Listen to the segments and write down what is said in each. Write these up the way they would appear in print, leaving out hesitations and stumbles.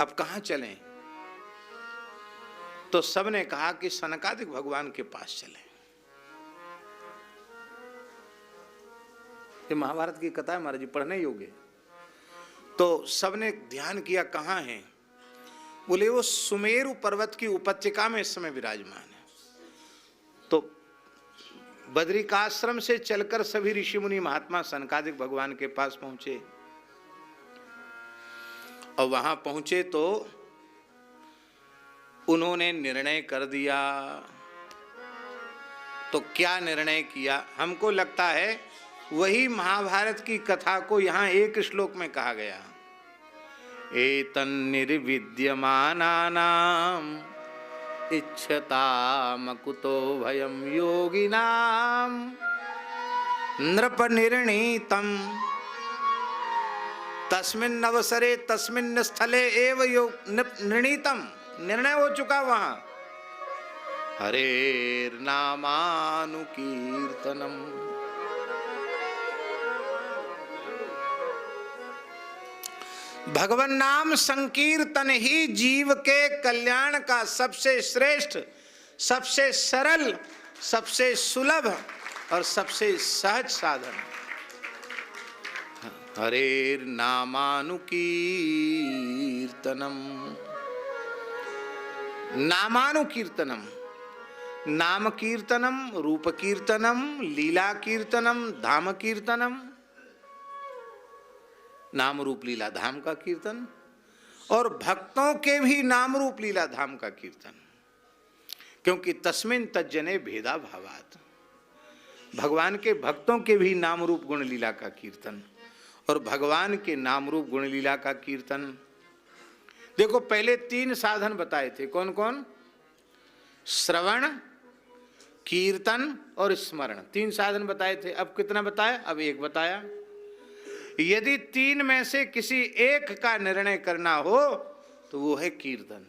अब कहां चलें? तो सबने कहा कि सनकादिक भगवान के पास चलें। ये महाभारत की कथा है महाराज जी, पढ़ने योग्य। तो सबने ध्यान किया कहां है? बोले वो सुमेरु पर्वत की उपत्यका में इस समय विराजमान है। तो बद्रिकाश्रम से चलकर सभी ऋषि मुनि महात्मा सनकादिक भगवान के पास पहुंचे, और वहां पहुंचे तो उन्होंने निर्णय कर दिया। तो क्या निर्णय किया? हमको लगता है वही महाभारत की कथा को यहां एक श्लोक में कहा गया। एतन्निर्विद्यमानानाम् इच्छतामकुतो भयं योगिनां नृपनिर्णीतं तस्मिन्नवसरे तस्मिन् स्थले एव निर्णीतम। निर्णय हो चुका वहां। हरेर्नामानुकीर्तनम। भगवान नाम संकीर्तन ही जीव के कल्याण का सबसे श्रेष्ठ, सबसे सरल, सबसे सुलभ और सबसे सहज साधन। हरेर नामानुकीर्तनम। नामानुकीर्तनम, नाम कीर्तनम, रूप कीर्तनम, लीला कीर्तनम, धाम कीर्तनम। नाम रूप लीला धाम का कीर्तन, और भक्तों के भी नाम रूप लीला धाम का कीर्तन। क्योंकि तस्मिन् तज्जने भेदा भावात्, भगवान के भक्तों के भी नाम रूप गुण लीला का कीर्तन और भगवान के नाम रूप गुण लीला का कीर्तन। देखो पहले 3 साधन बताए थे, कौन कौन? श्रवण, कीर्तन और स्मरण। 3 साधन बताए थे। अब कितना बताया? अब 1 बताया। यदि 3 में से किसी एक का निर्णय करना हो तो वो है कीर्तन।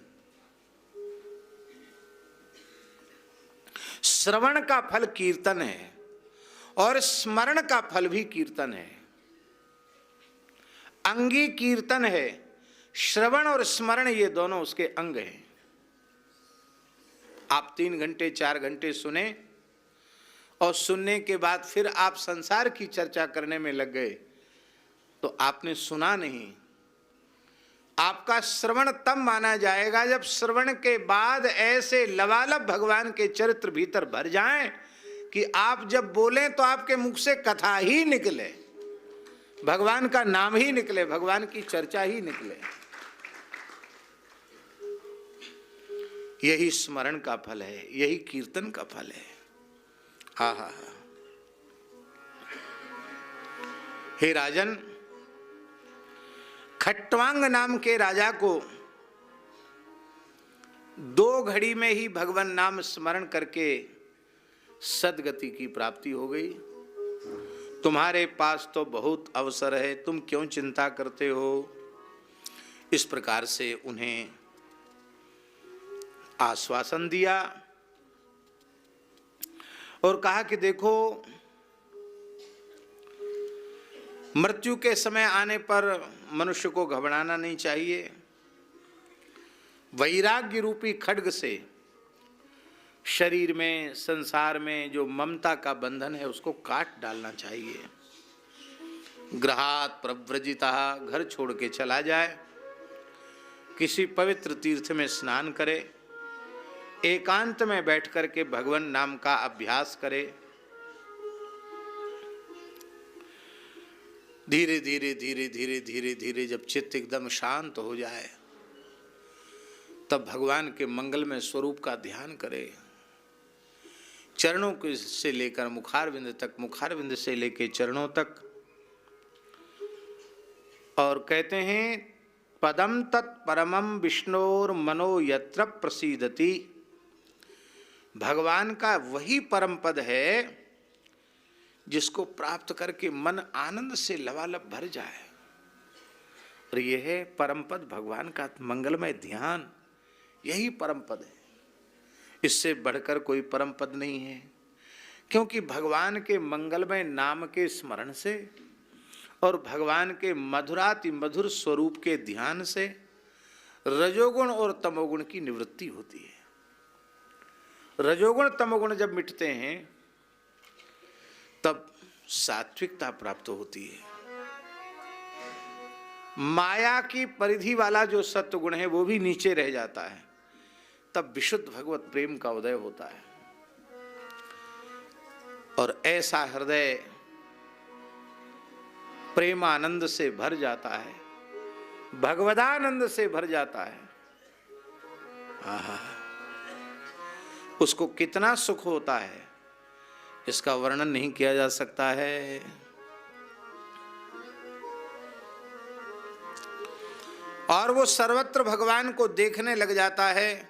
श्रवण का फल कीर्तन है और स्मरण का फल भी कीर्तन है। अंगी कीर्तन है। श्रवण और स्मरण ये दोनों उसके अंग हैं। आप 3 घंटे 4 घंटे सुने और सुनने के बाद फिर आप संसार की चर्चा करने में लग गए तो आपने सुना नहीं। आपका श्रवण तब माना जाएगा जब श्रवण के बाद ऐसे लबालब भगवान के चरित्र भीतर भर जाएं कि आप जब बोलें तो आपके मुख से कथा ही निकले, भगवान का नाम ही निकले, भगवान की चर्चा ही निकले। यही स्मरण का फल है, यही कीर्तन का फल है। हा हा हा। हे राजन, खट्वांग नाम के राजा को 2 घड़ी में ही भगवान नाम स्मरण करके सद्गति की प्राप्ति हो गई। तुम्हारे पास तो बहुत अवसर है, तुम क्यों चिंता करते हो? इस प्रकार से उन्हें आश्वासन दिया और कहा कि देखो, मृत्यु के समय आने पर मनुष्य को घबराना नहीं चाहिए। वैराग्य रूपी खड्ग से शरीर में, संसार में जो ममता का बंधन है उसको काट डालना चाहिए। गृहात् प्रव्रजितः, घर छोड़ के चला जाए, किसी पवित्र तीर्थ में स्नान करे, एकांत में बैठ करके भगवान नाम का अभ्यास करे। धीरे धीरे धीरे धीरे धीरे धीरे जब चित्त एकदम शांत हो जाए तब भगवान के मंगलमय स्वरूप का ध्यान करे। चरणों से लेकर मुखारविंद तक, मुखारविंद से लेकर चरणों तक। और कहते हैं पदम तत्परमं विष्णोर मनो यत्र प्रसीदति। भगवान का वही परम पद है जिसको प्राप्त करके मन आनंद से लबालब भर जाए। और यह है परम पद, भगवान का मंगलमय ध्यान, यही परम पद है। इससे बढ़कर कोई परम पद नहीं है। क्योंकि भगवान के मंगलमय नाम के स्मरण से और भगवान के मधुराति मधुर स्वरूप के ध्यान से रजोगुण और तमोगुण की निवृत्ति होती है। रजोगुण तमोगुण जब मिटते हैं तब सात्विकता प्राप्त होती है। माया की परिधि वाला जो सत्व गुण है वो भी नीचे रह जाता है, तब विशुद्ध भगवत प्रेम का उदय होता है। और ऐसा हृदय प्रेमानंद से भर जाता है, भगवदानंद से भर जाता है। आहा, उसको कितना सुख होता है इसका वर्णन नहीं किया जा सकता है। और वो सर्वत्र भगवान को देखने लग जाता है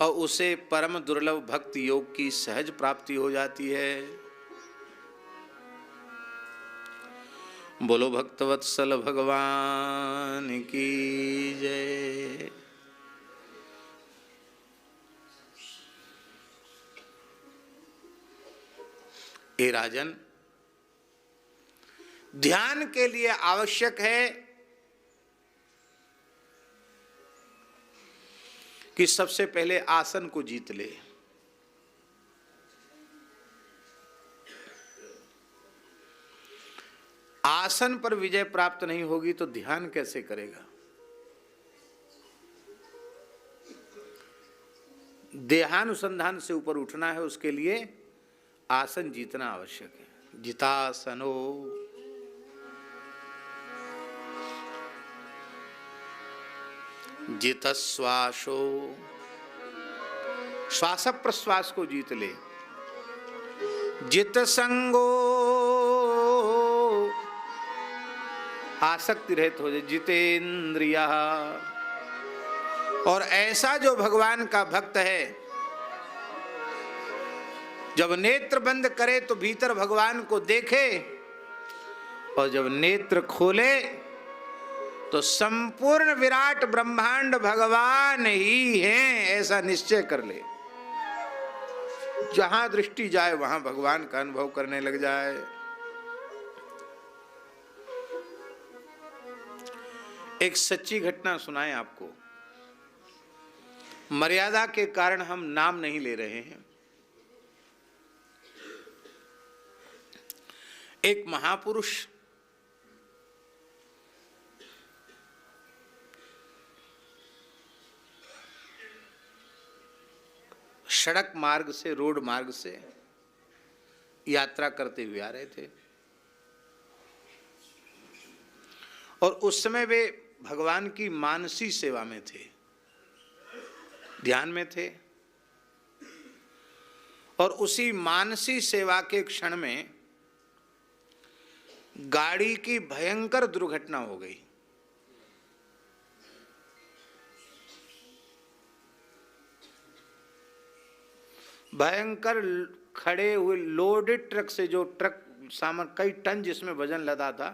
और उसे परम दुर्लभ भक्ति योग की सहज प्राप्ति हो जाती है। बोलो भक्तवत्सल भगवान की जय। ए राजन, ध्यान के लिए आवश्यक है कि सबसे पहले आसन को जीत ले। आसन पर विजय प्राप्त नहीं होगी तो ध्यान कैसे करेगा। देहानुसंधान से ऊपर उठना है, उसके लिए आसन जीतना आवश्यक है। जितासनो जितश्वासो, श्वास प्रश्वास को जीत ले। जित संगो, आसक्ति रहित हो जाए। जितेंद्रिया, और ऐसा जो भगवान का भक्त है जब नेत्र बंद करे तो भीतर भगवान को देखे, और जब नेत्र खोले तो संपूर्ण विराट ब्रह्मांड भगवान ही हैं, ऐसा निश्चय कर ले। जहां दृष्टि जाए वहां भगवान का अनुभव करने लग जाए। एक सच्ची घटना सुनाएं आपको। मर्यादा के कारण हम नाम नहीं ले रहे हैं। एक महापुरुष सड़क मार्ग से, रोड मार्ग से यात्रा करते हुए आ रहे थे, और उस समय वे भगवान की मानसी सेवा में थे, ध्यान में थे। और उसी मानसी सेवा के क्षण में गाड़ी की भयंकर दुर्घटना हो गई। भयंकर खड़े हुए लोडेड ट्रक से, जो ट्रक सामान कई टन जिसमें वजन लदा था,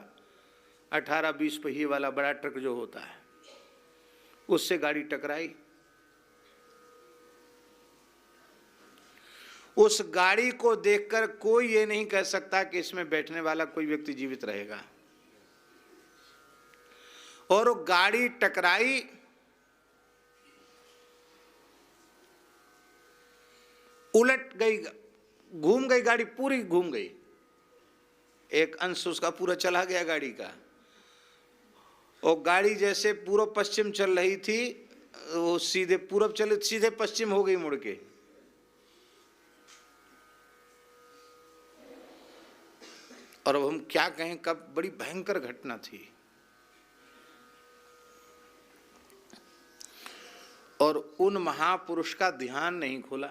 18-20 पहिए वाला बड़ा ट्रक जो होता है, उससे गाड़ी टकराई। उस गाड़ी को देखकर कोई ये नहीं कह सकता कि इसमें बैठने वाला कोई व्यक्ति जीवित रहेगा। और वो गाड़ी टकराई, उलट गई, घूम गई गाड़ी, पूरी घूम गई। एक अंश उसका पूरा चला गया गाड़ी का। और गाड़ी जैसे पूर्व पश्चिम चल रही थी, वो सीधे पूर्व चले, सीधे पश्चिम हो गई मुड़ के। और अब हम क्या कहें, कब बड़ी भयंकर घटना थी। और उन महापुरुष का ध्यान नहीं खुला।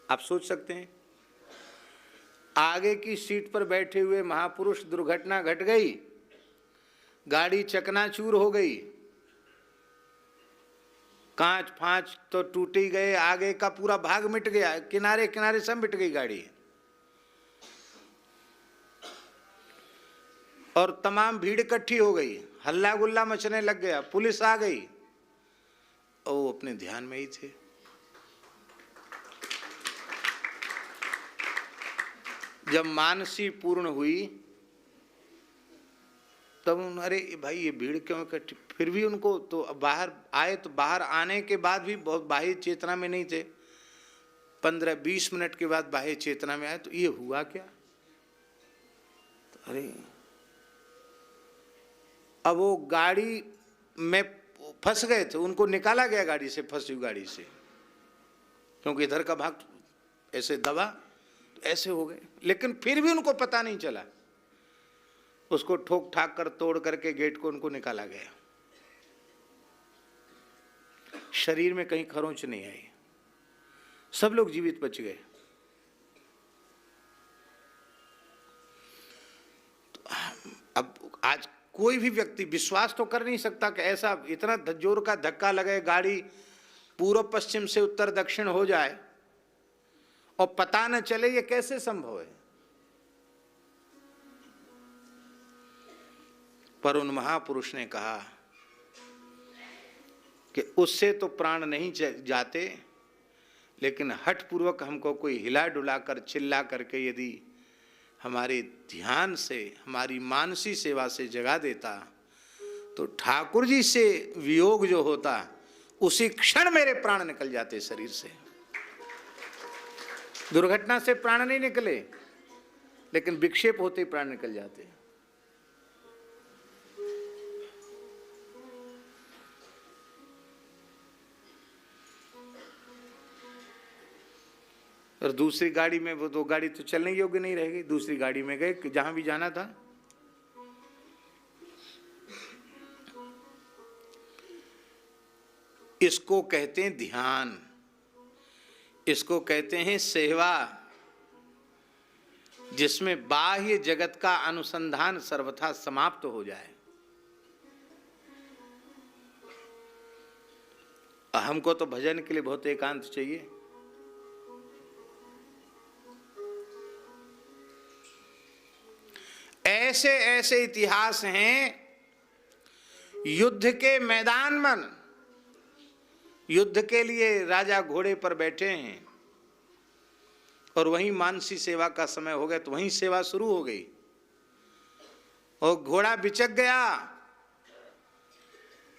आप सोच सकते हैं, आगे की सीट पर बैठे हुए महापुरुष, दुर्घटना घट गई, गाड़ी चकनाचूर हो गई, कांच फांच तो टूट ही गए, आगे का पूरा भाग मिट गया, किनारे किनारे सब मिट गई गाड़ी। और तमाम भीड़ इकट्ठी हो गई, हल्ला गुल्ला मचने लग गया, पुलिस आ गई, और वो अपने ध्यान में ही थे। जब मानसी पूर्ण हुई तब अरे भाई ये भीड़ क्यों इकट्ठी, फिर भी उनको तो बाहर आए, तो बाहर आने के बाद भी बहुत बाह्य चेतना में नहीं थे। 15-20 मिनट के बाद बाह्य चेतना में आए, तो ये हुआ क्या? तो अरे अब वो गाड़ी में फंस गए थे, उनको निकाला गया गाड़ी से, फंसी हुई गाड़ी से, क्योंकि इधर का भाग ऐसे दबा तो ऐसे हो गए, लेकिन फिर भी उनको पता नहीं चला। उसको ठोक ठाक कर तोड़ करके गेट को उनको निकाला गया। शरीर में कहीं खरोंच नहीं आई, सब लोग जीवित बच गए। तो अब आज कोई भी व्यक्ति विश्वास तो कर नहीं सकता कि ऐसा इतना जोर का धक्का लगे, गाड़ी पूर्व पश्चिम से उत्तर दक्षिण हो जाए और पता न चले, ये कैसे संभव है? पर उन महापुरुष ने कहा कि उससे तो प्राण नहीं जाते, लेकिन हठ पूर्वक हमको कोई हिला डुला कर चिल्ला करके यदि हमारे ध्यान से, हमारी मानसी सेवा से जगा देता, तो ठाकुर जी से वियोग जो होता, उसी क्षण मेरे प्राण निकल जाते शरीर से। दुर्घटना से प्राण नहीं निकले, लेकिन विक्षेप होते प्राण निकल जाते। और दूसरी गाड़ी में, वो दो गाड़ी तो चलने योग्य नहीं रहेगी, दूसरी गाड़ी में गए जहां भी जाना था। इसको कहते हैं ध्यान, इसको कहते हैं सेवा, जिसमें बाह्य जगत का अनुसंधान सर्वथा समाप्त हो जाए। हमको तो भजन के लिए बहुत एकांत चाहिए। ऐसे ऐसे इतिहास हैं, युद्ध के मैदान में, युद्ध के लिए राजा घोड़े पर बैठे हैं और वहीं मानसी सेवा का समय हो गया, तो वहीं सेवा शुरू हो गई और घोड़ा बिचक गया।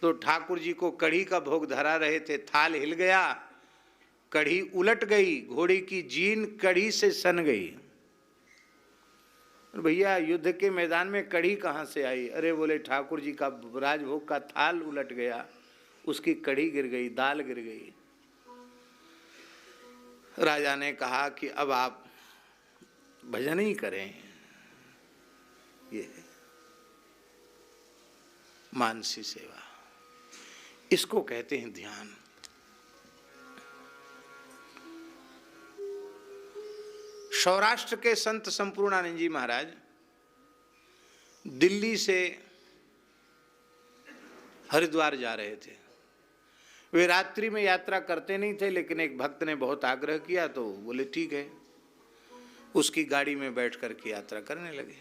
तो ठाकुर जी को कढ़ी का भोग धरा रहे थे, थाल हिल गया, कढ़ी उलट गई, घोड़े की जीन कढ़ी से सन गई। भैया युद्ध के मैदान में कढ़ी कहाँ से आई? अरे बोले ठाकुर जी का राजभोग का थाल उलट गया, उसकी कढ़ी गिर गई, दाल गिर गई। राजा ने कहा कि अब आप भजन ही करें। ये मानसी सेवा, इसको कहते हैं ध्यान। सौराष्ट्र के संत संपूर्णानंद जी महाराज दिल्ली से हरिद्वार जा रहे थे। वे रात्रि में यात्रा करते नहीं थे, लेकिन एक भक्त ने बहुत आग्रह किया तो बोले ठीक है, उसकी गाड़ी में बैठ करके यात्रा करने लगे।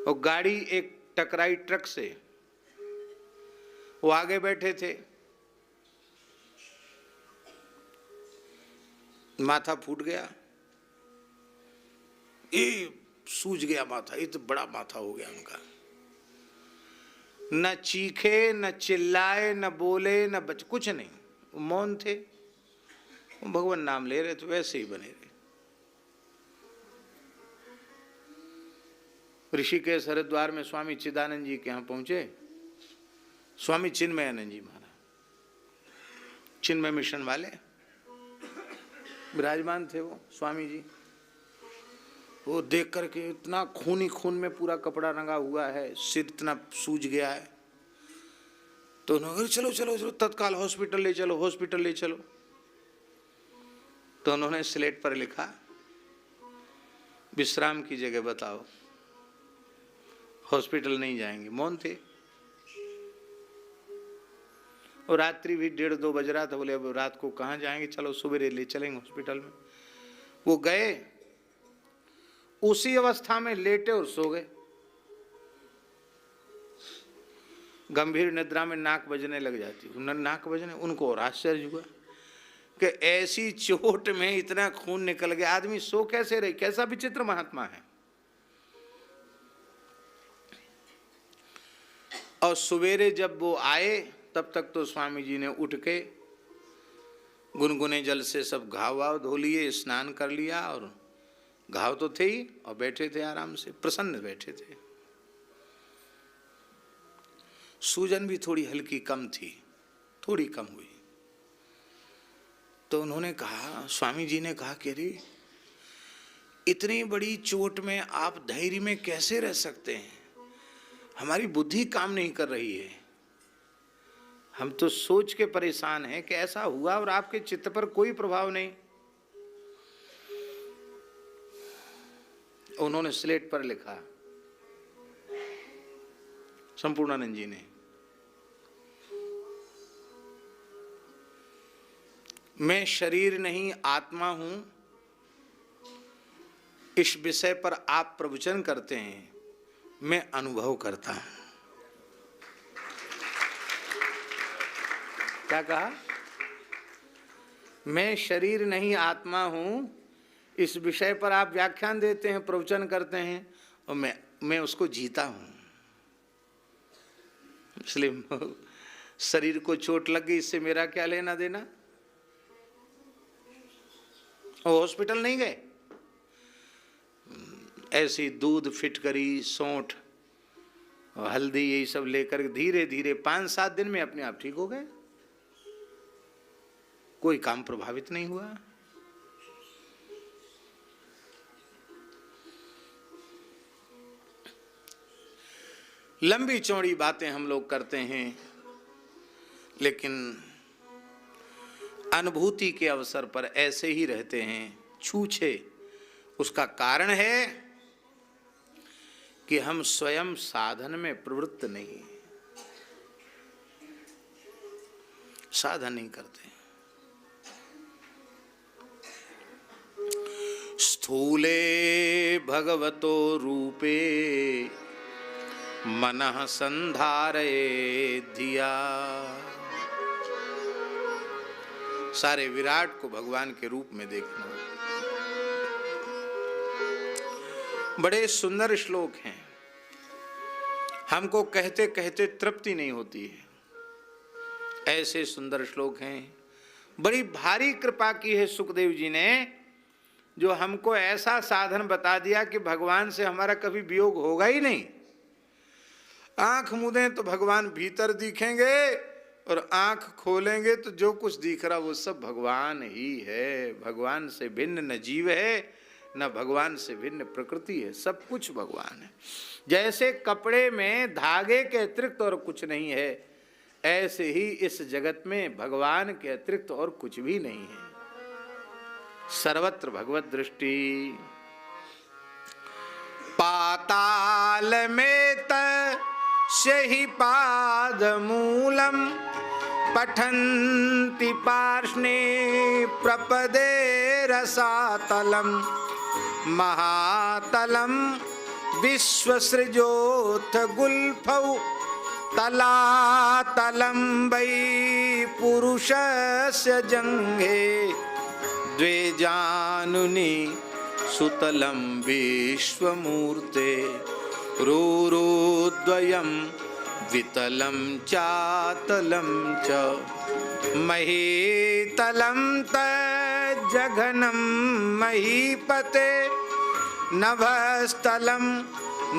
और गाड़ी एक टकराई ट्रक से, वो आगे बैठे थे, माथा फूट गया, ये सूज गया माथा, ये तो बड़ा माथा हो गया उनका। न चीखे, न चिल्लाए, न बोले, न कुछ नहीं, वो मौन थे, वो भगवान नाम ले रहे थे, वैसे ही बने रहे। ऋषिकेश हरिद्वार में स्वामी चिदानंद जी के यहाँ पहुंचे। स्वामी चिन्मयानंद जी महाराज, चिन्मय मिशन वाले विराजमान थे वो स्वामी जी। वो देख करके इतना खूनी खून में पूरा कपड़ा रंगा हुआ है, सिर इतना सूज गया है, तो उन्होंने चलो चलो चलो तत्काल हॉस्पिटल ले चलो, हॉस्पिटल ले चलो। तो उन्होंने स्लेट पर लिखा, विश्राम की जगह बताओ, हॉस्पिटल नहीं जाएंगे। मौन थे। और रात्रि भी 1:30-2 बज रहा था। बोले अब रात को कहाँ जाएंगे, चलो सुबह ले चलेंगे हॉस्पिटल में। वो गए, उसी अवस्था में लेटे और सो गए। गंभीर निद्रा में नाक बजने लग जाती, नाक बजने, उनको और आश्चर्य हुआ कि ऐसी चोट में इतना खून निकल गया, आदमी सो कैसे रहे, कैसा विचित्र महात्मा है। और सवेरे जब वो आए तब तक तो स्वामी जी ने उठ के गुनगुने जल से सब घाव वाव धो लिए, स्नान कर लिया, और घाव तो थे ही और बैठे थे आराम से, प्रसन्न बैठे थे। सूजन भी थोड़ी हल्की कम थी, थोड़ी कम हुई। तो उन्होंने कहा, स्वामी जी ने कहा कि अरे इतनी बड़ी चोट में आप धैर्य में कैसे रह सकते हैं? हमारी बुद्धि काम नहीं कर रही है, हम तो सोच के परेशान हैं कि ऐसा हुआ और आपके चित्त पर कोई प्रभाव नहीं। उन्होंने स्लेट पर लिखा, संपूर्णानंद जी ने, मैं शरीर नहीं आत्मा हूं, इस विषय पर आप प्रवचन करते हैं, मैं अनुभव करता हूं। क्या कहा? मैं शरीर नहीं आत्मा हूं, इस विषय पर आप व्याख्यान देते हैं, प्रवचन करते हैं, और मैं उसको जीता हूं। इसलिए शरीर को चोट लग गई, इससे मेरा क्या लेना देना? वो हॉस्पिटल नहीं गए, ऐसी दूध फिटकरी, सौंठ, हल्दी, यही सब लेकर धीरे धीरे 5-7 दिन में अपने आप ठीक हो गए, कोई काम प्रभावित नहीं हुआ। लंबी चौड़ी बातें हम लोग करते हैं, लेकिन अनुभूति के अवसर पर ऐसे ही रहते हैं, छूछे। उसका कारण है कि हम स्वयं साधन में प्रवृत्त नहीं, साधन नहीं करते। स्थूले भगवतो रूपे मनः संधारये धिया। सारे विराट को भगवान के रूप में देखना। बड़े सुंदर श्लोक हैं, हमको कहते कहते तृप्ति नहीं होती है, ऐसे सुंदर श्लोक हैं। बड़ी भारी कृपा की है सुखदेव जी ने, जो हमको ऐसा साधन बता दिया कि भगवान से हमारा कभी वियोग होगा ही नहीं। आंख मूंदें तो भगवान भीतर दिखेंगे, और आंख खोलेंगे तो जो कुछ दिख रहा वो सब भगवान ही है। भगवान से भिन्न न जीव है, न भगवान से भिन्न प्रकृति है, सब कुछ भगवान है। जैसे कपड़े में धागे के अतिरिक्त और कुछ नहीं है, ऐसे ही इस जगत में भगवान के अतिरिक्त और कुछ भी नहीं है। सर्वत्र भगवत दृष्टि। पाताल में तस्य हि पाद मूलम पठन्ति पार्ष्णे प्रपदे रसातलम महातलम विश्वसृजोऽथ गुल्फौ तलातलं वै पुरुषस्य जङ्घे द्वे जानुनि सुतलं विश्वमूर्ते रूरुद्वयं वितलं चातलं च महीतलं तज्जघनं महीपते नभस्थलं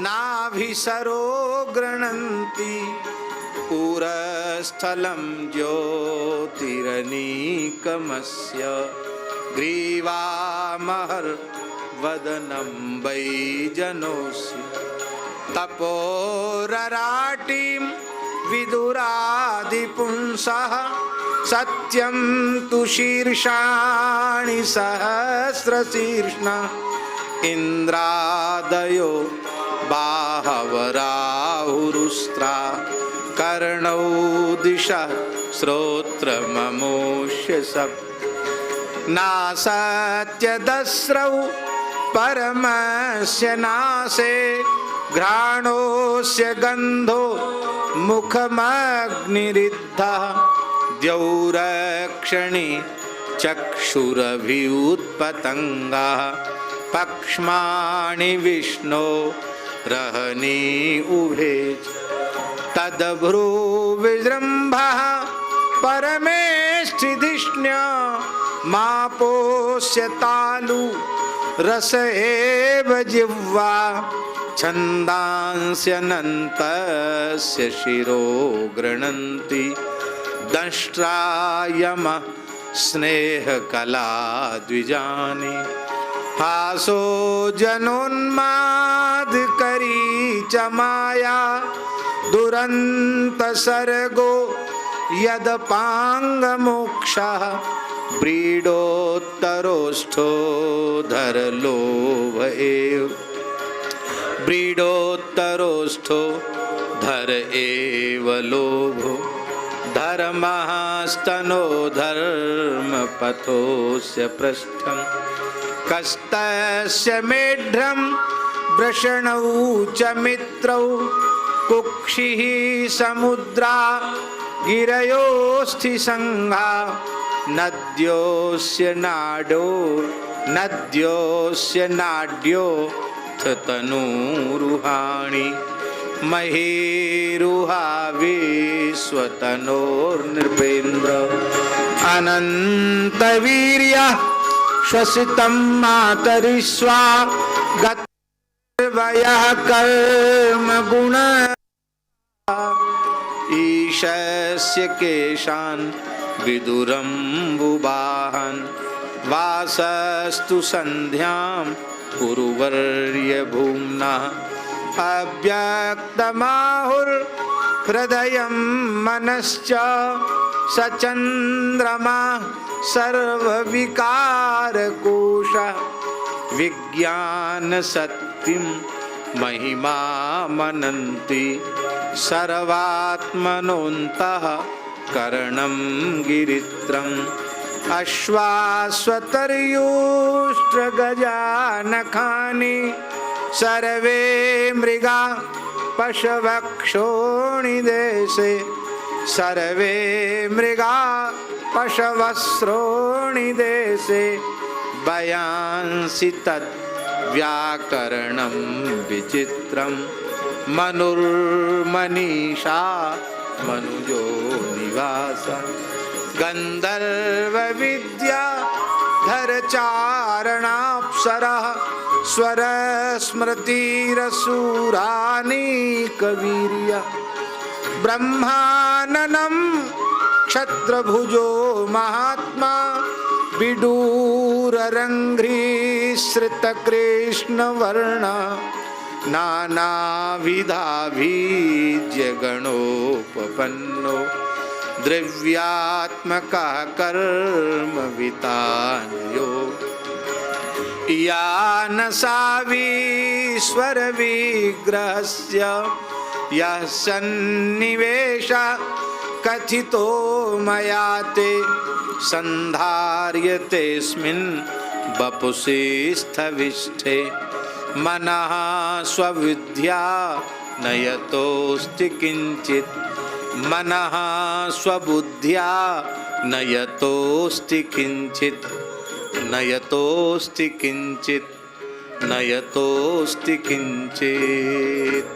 नाभिसरो गृह्णन्ति पुरस्थलं ज्योतिरनीकमस्य ग्रीवामहर्वदनं वै जनोऽसि तपोरराटिं विदुरादिपुंसः सत्यं तु शीर्षाणि सहस्रशीर्ष्ण इन्द्रादयो बाहवराहुरुस्त्रा कर्णौ दिशः श्रोत्रममोष्य सप्त नासत्यदस्रौ परमस्य नासे घ्राणोस्य गन्धो मुखमग्निरिद्धः द्यौरक्षणि चक्षुरभिउत्पतङ्गाः पक्ष्माणि विष्णो रहनि उभे तदभ्रू विजृम्भः परमेष्ठिधिष्ण्य मापोष्यतालु रस एव जिह्वा छन्दांस्यनन्तस्य शिरो गृह्णन्ति दंष्ट्रायमः स्नेहकला द्विजानि हासो जनोन्मादकरी च माया दुरंत सर्गो यदपांगमोक्षः ब्रीडोत्तरोष्ठो धरलोभ एव ब्रीडोत्तरोष्ठो धर एव लोभो धर्मस्तनो धर्मपथोस्य पृष्ठम् कस्तस्य मेढ्रं वृषणौ च मित्रौ कुक्षिः समुद्रा गिरयोस्थि संघा नद्योस्य नाड्यो तनूरुहाणि महीरुहा विश्वतनोर्नृपेन्द्र अनन्तवीर्यः श्वसितं मातरिश्वा गतवयः कर्म गुण ईशस्य केशान् विदुरम्बुवाहन् वासस्तु सन्ध्यां कुरुवर्य भूम्ना अव्यक्तमाहुर्हृदयं मनश्च सचन्द्रमा सर्वविकारकोशः विज्ञानशक्तिं महिमा मनन्ति सर्वात्मनोऽन्तः करणं गिरित्रम् अश्वाश्वतर्युष्ट्रगजानखानि सर्वे मृगा पशवक्षोणिदेशे सर्वे मृगा पशवस्रोणिदेशे बयांसि तद् व्याकरणं विचित्रं मनुर्मनीषा मनुजो निवास गंधर्व विद्या धरचारणाप्सरः स्वर स्मृतिरसुरानीकवीर्य ब्रह्माननं क्षत्रभुजो महात्मा विडूररङ्घ्रिश्रितकृष्णवर्ण नानाविधाभिज्य गणोपपन्नो द्रव्यात्मकः कर्मवितानयो यानसावीश्वरविग्रहस्य यः सन्निवेशः कथितो मया ते सन्धार्यतेऽस्मिन् वपुषि स्थविष्ठे मनः स्वविद्या नयतोऽस्ति किंचित् मनः स्वबुद्ध्या नयतोऽस्ति किंचित् नयतोऽस्ति किंचित् नयतोऽस्ति किंचित्।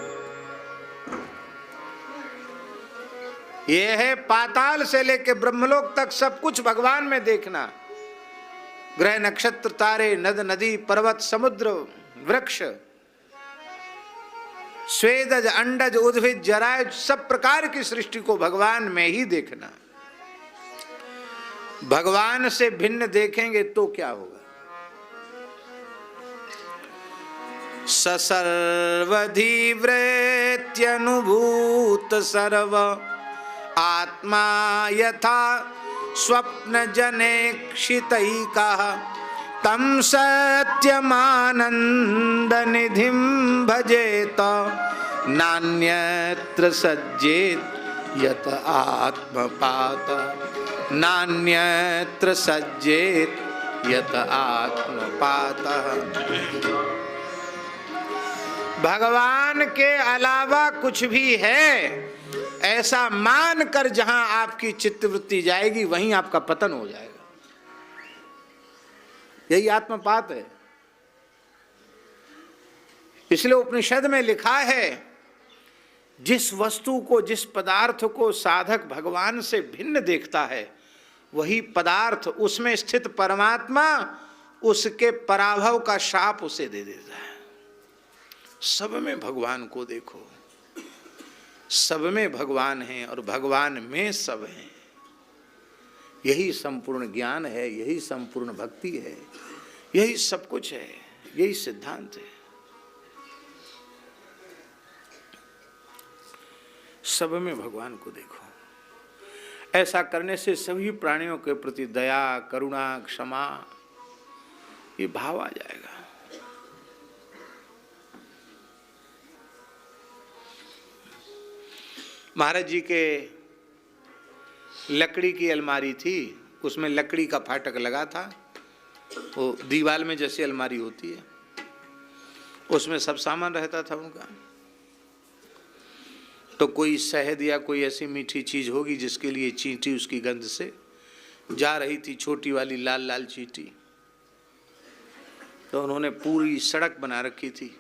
ये है पाताल से लेके ब्रह्मलोक तक सब कुछ भगवान में देखना। ग्रह नक्षत्र तारे नद नदी पर्वत समुद्र वृक्ष स्वेदज अंडज उद्भिद जरायुज सब प्रकार की सृष्टि को भगवान में ही देखना। भगवान से भिन्न देखेंगे तो क्या होगा। ससर्वधिवृत्यनुभूत सर्व आत्मा यथा स्वप्न जनेक्षितैकः तं सत्यमानंद निधिं भजेत नान्यत्र सज्जेत यत आत्मपात नान्यत्र सज्जेत यत आत्मपात। भगवान के अलावा कुछ भी है ऐसा मान कर जहां आपकी चित्तवृत्ति जाएगी वहीं आपका पतन हो जाएगा। यही आत्मपात है। इसलिए उपनिषद में लिखा है जिस वस्तु को, जिस पदार्थ को साधक भगवान से भिन्न देखता है, वही पदार्थ, उसमें स्थित परमात्मा उसके पराभव का शाप उसे दे देता है। सब में भगवान को देखो, सब में भगवान है और भगवान में सब है। यही संपूर्ण ज्ञान है, यही संपूर्ण भक्ति है, यही सब कुछ है, यही सिद्धांत है। सब में भगवान को देखो। ऐसा करने से सभी प्राणियों के प्रति दया, करुणा, क्षमा, ये भाव आ जाएगा। महाराज जी के लकड़ी की अलमारी थी, उसमें लकड़ी का फाटक लगा था, वो दीवार में जैसी अलमारी होती है, उसमें सब सामान रहता था उनका। तो कोई शहद या कोई ऐसी मीठी चीज होगी जिसके लिए चींटी उसकी गंध से जा रही थी, छोटी वाली लाल लाल चींटी। तो उन्होंने पूरी सड़क बना रखी थी।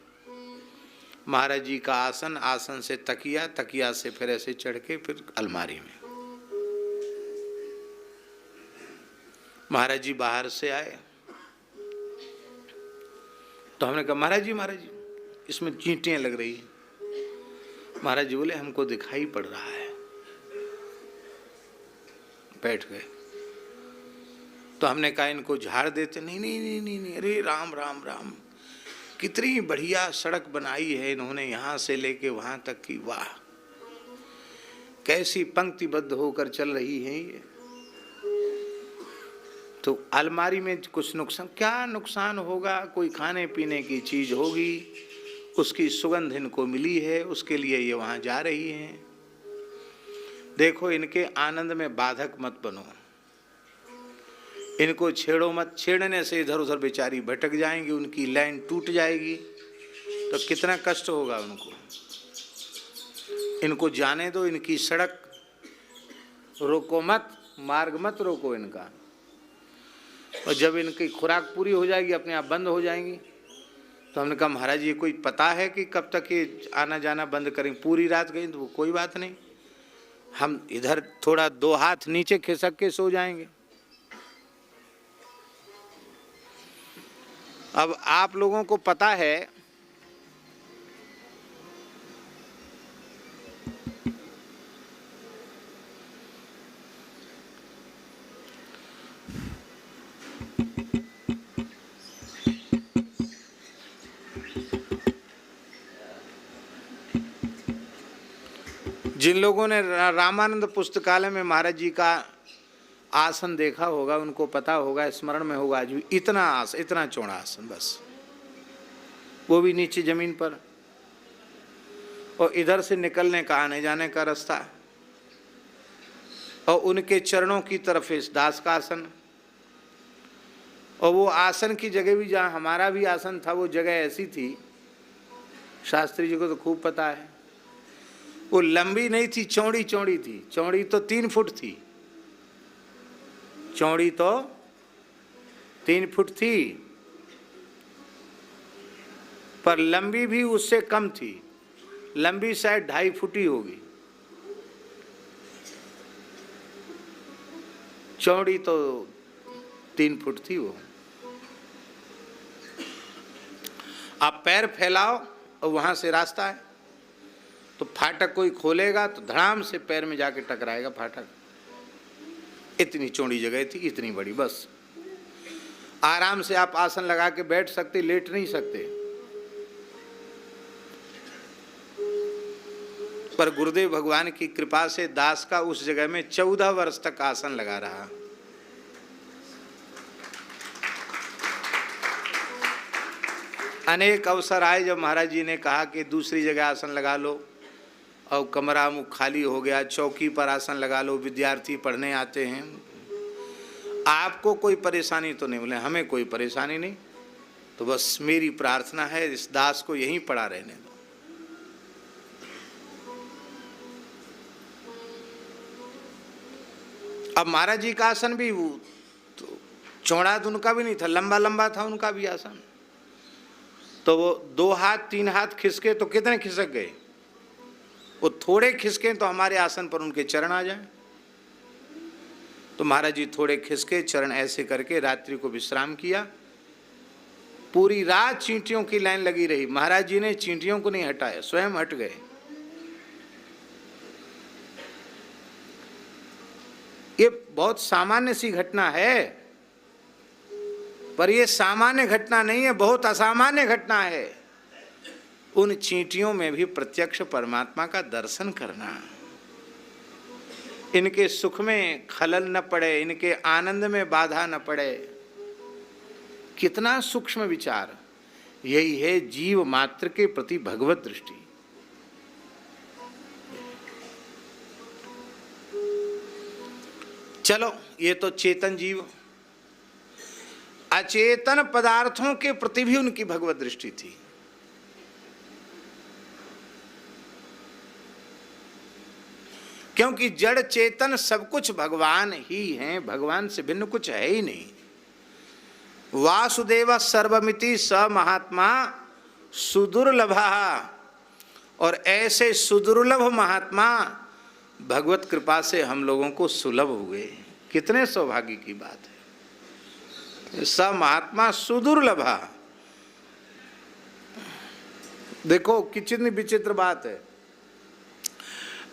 महाराज जी का आसन, आसन से तकिया, तकिया से फिर ऐसे चढ़ के फिर अलमारी में। महाराज जी बाहर से आए तो हमने कहा महाराज जी, महाराज जी इसमें चींटियां लग रही हैं। महाराज जी बोले हमको दिखाई पड़ रहा है। बैठ गए। तो हमने कहा इनको झाड़ देते। नहीं नहीं नहीं नहीं, नहीं। अरे राम राम राम, कितनी बढ़िया सड़क बनाई है इन्होंने, यहां से लेके वहां तक की, वाह कैसी पंक्तिबद्ध होकर चल रही है ये। तो अलमारी में कुछ नुकसान, क्या नुकसान होगा, कोई खाने पीने की चीज होगी, उसकी सुगंध इनको मिली है, उसके लिए ये वहां जा रही हैं। देखो इनके आनंद में बाधक मत बनो, इनको छेड़ो मत। छेड़ने से इधर उधर बेचारी भटक जाएंगी, उनकी लाइन टूट जाएगी तो कितना कष्ट होगा उनको। इनको जाने दो, इनकी सड़क रोको मत, मार्ग मत रोको इनका। और जब इनकी खुराक पूरी हो जाएगी अपने आप बंद हो जाएंगी। तो हमने कहा महाराज ये कोई पता है कि कब तक ये आना जाना बंद करेंगे? पूरी रात गई तो वो कोई बात नहीं, हम इधर थोड़ा 2 हाथ नीचे खिसक के सो जाएंगे। अब आप लोगों को पता है जिन लोगों ने रामानंद पुस्तकालय में महाराज जी का आसन देखा होगा, उनको पता होगा, स्मरण में होगा आज भी, इतना आसन, इतना चौड़ा आसन, बस वो भी नीचे जमीन पर। और इधर से निकलने का, आने जाने का रास्ता, और उनके चरणों की तरफ इस दास का आसन। और वो आसन की जगह भी, जहाँ हमारा भी आसन था, वो जगह ऐसी थी, शास्त्री जी को तो खूब पता है, वो लंबी नहीं थी, चौड़ी चौड़ी थी। चौड़ी तो 3 फुट थी, चौड़ी तो 3 फुट थी, पर लंबी भी उससे कम थी। लंबी शायद 2.5 फुट ही होगी, चौड़ी तो 3 फुट थी वो। आप पैर फैलाओ और वहां से रास्ता है, तो फाटक कोई खोलेगा तो धड़ाम से पैर में जाके टकराएगा फाटक। इतनी चौड़ी जगह थी, इतनी बड़ी, बस आराम से आप आसन लगा के बैठ सकते, लेट नहीं सकते। पर गुरुदेव भगवान की कृपा से दास का उस जगह में 14 वर्ष तक आसन लगा रहा। अनेक अवसर आए जब महाराज जी ने कहा कि दूसरी जगह आसन लगा लो, और कमरा मुख खाली हो गया, चौकी पर आसन लगा लो, विद्यार्थी पढ़ने आते हैं। आपको कोई परेशानी तो नहीं? बोले हमें कोई परेशानी नहीं, तो बस मेरी प्रार्थना है इस दास को यहीं पड़ा रहने दो। अब महाराज जी का आसन भी वो तो चौड़ा तो उनका भी नहीं था, लंबा लंबा था उनका भी आसन। तो वो 2 हाथ 3 हाथ खिसके तो कितने खिसक गए? वो थोड़े खिसके तो हमारे आसन पर उनके चरण आ जाए। तो महाराज जी थोड़े खिसके, चरण ऐसे करके रात्रि को विश्राम किया। पूरी रात चींटियों की लाइन लगी रही। महाराज जी ने चींटियों को नहीं हटाया, स्वयं हट गए। ये बहुत सामान्य सी घटना है, पर यह सामान्य घटना नहीं है, बहुत असामान्य घटना है। उन चींटियों में भी प्रत्यक्ष परमात्मा का दर्शन करना, इनके सुख में खलल न पड़े, इनके आनंद में बाधा न पड़े। कितना सूक्ष्म विचार। यही है जीव मात्र के प्रति भगवत दृष्टि। चलो, ये तो चेतन जीव। अचेतन पदार्थों के प्रति भी उनकी भगवत दृष्टि थी। क्योंकि जड़ चेतन सब कुछ भगवान ही हैं, भगवान से भिन्न कुछ है ही नहीं। वासुदेव सर्वमिति स महात्मा सुदुर्लभा। और ऐसे सुदुर्लभ महात्मा भगवत कृपा से हम लोगों को सुलभ हुए। कितने सौभाग्य की बात है। स महात्मा सुदुर्लभा। देखो कितनी विचित्र बात है।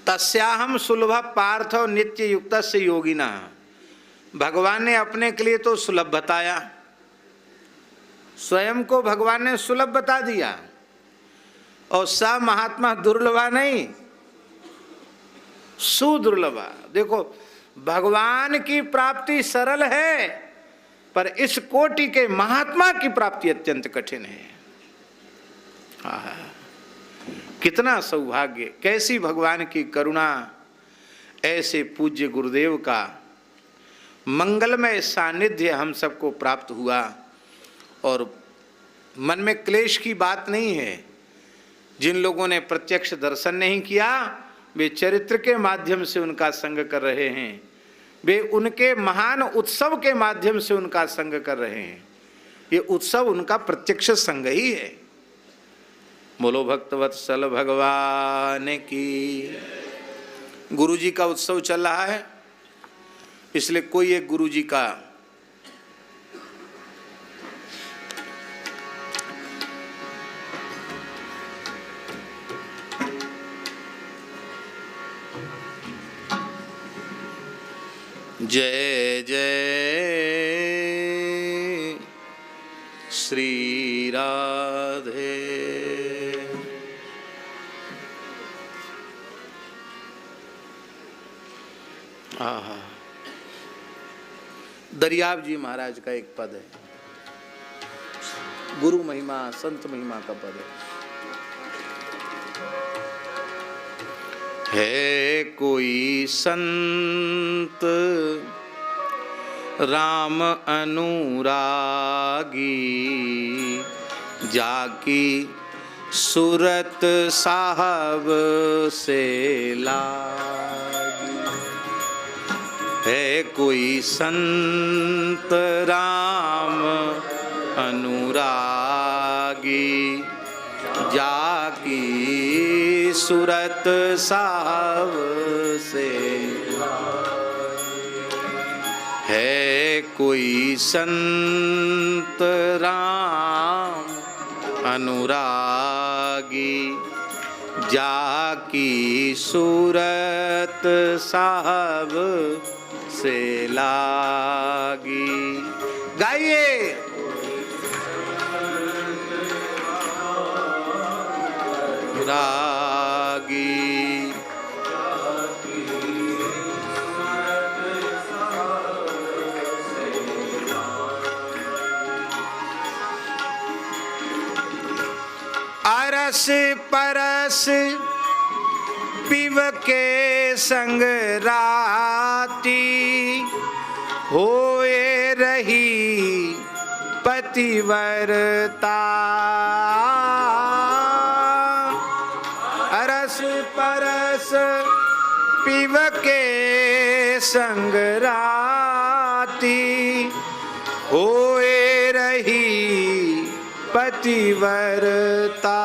तस्याहम सुलभ पार्थ नित्य युक्त से योगिना। भगवान ने अपने के लिए तो सुलभ बताया, स्वयं को भगवान ने सुलभ बता दिया। और स महात्मा दुर्लभा नहीं, सुदुर्लभा। देखो, भगवान की प्राप्ति सरल है, पर इस कोटि के महात्मा की प्राप्ति अत्यंत कठिन है। कितना सौभाग्य, कैसी भगवान की करुणा। ऐसे पूज्य गुरुदेव का मंगलमय सानिध्य हम सबको प्राप्त हुआ। और मन में क्लेश की बात नहीं है। जिन लोगों ने प्रत्यक्ष दर्शन नहीं किया, वे चरित्र के माध्यम से उनका संग कर रहे हैं। वे उनके महान उत्सव के माध्यम से उनका संग कर रहे हैं। ये उत्सव उनका प्रत्यक्ष संग ही है। बोलो भक्तवत्सल भगवान की। गुरु जी का उत्सव चल रहा है, इसलिए कोई एक गुरु जी का जय जय श्री राधे। दरियाव जी महाराज का एक पद है, गुरु महिमा संत महिमा का पद है कोई संत राम अनुरागी, जाकी सूरत साहब से लागी। है कोई संत राम अनुरागी, जाकी सूरत साहब से। है कोई संत राम अनुरागी, जाकी सूरत साहब से लागी। गाइए। रागी अरस परस पिव के संग राती, होए रही पतिव्रता। अरस परस पिव के संग राती, होए रही पतिव्रता।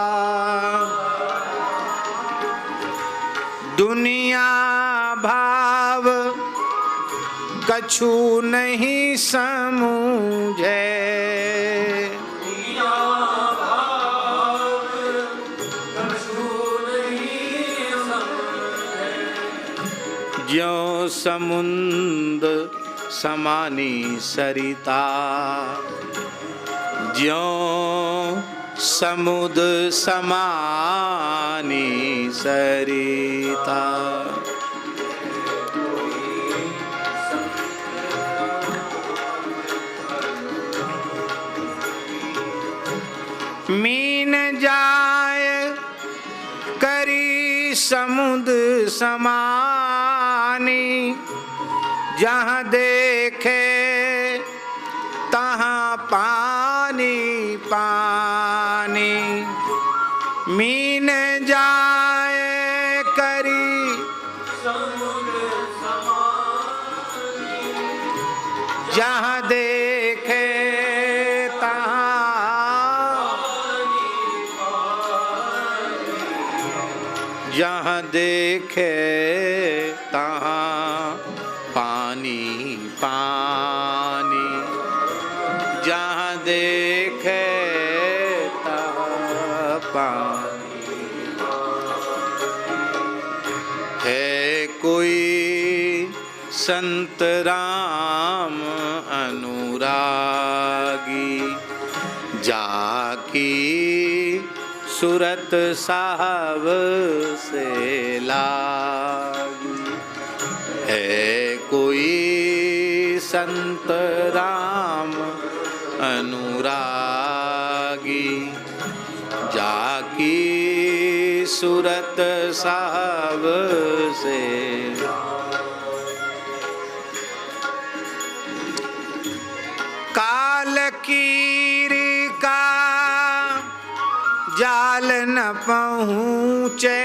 कछु नहीं समूझे। ज्यों समुद्र समानी सरिता, ज्यों समुद्र समानी सरिता। मीन जाय करी समुद्र समानी, जहाँ देखे तहाँ पानी पानी। मीन जाए करी समुद्र समानी, जहाँ देखे जहाँ देखे तहाँ पानी पानी, जहाँ देखे तहाँ पानी। है कोई संत राम अनुरागी, जाकी सूरत साहब से लागी। है कोई संत राम अनुरागी, जाकी सूरत साहब से। काल कीरी का जाल न पहुँचे,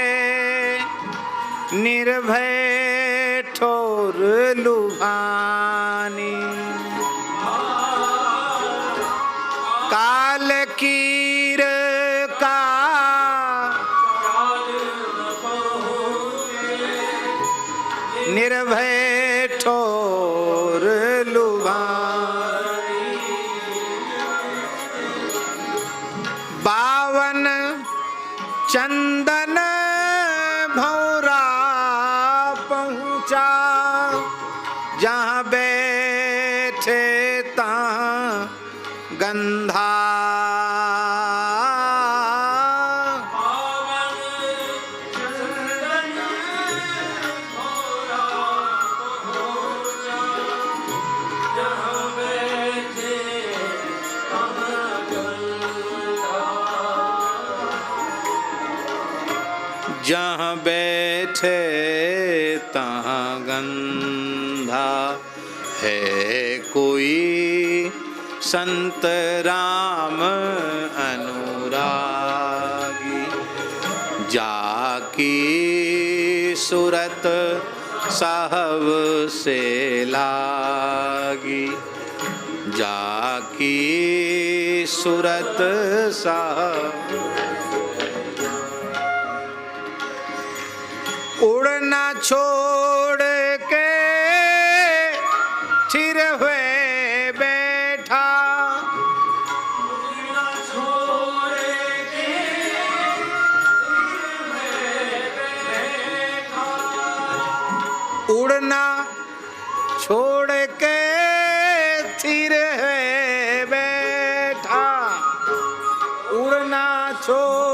निर्भय ठोर लुभानी। काल कीर का निर्भय ठोर लुभानी। बावन चंदन भौरा पहुँचा, जहाँ बैठे तहाँ गंधा। जहाँ बैठे तहाँ गंधा। है कोई संत राम अनुरागी, जाकी सूरत साहब से लागी। जाकी सूरत साहब। उड़ना छोड़ के थिर हुए बैठा, उड़ना छोड़ के बैठा। उड़ना छोड़ के थिर हुए बैठा, उड़ना छोड़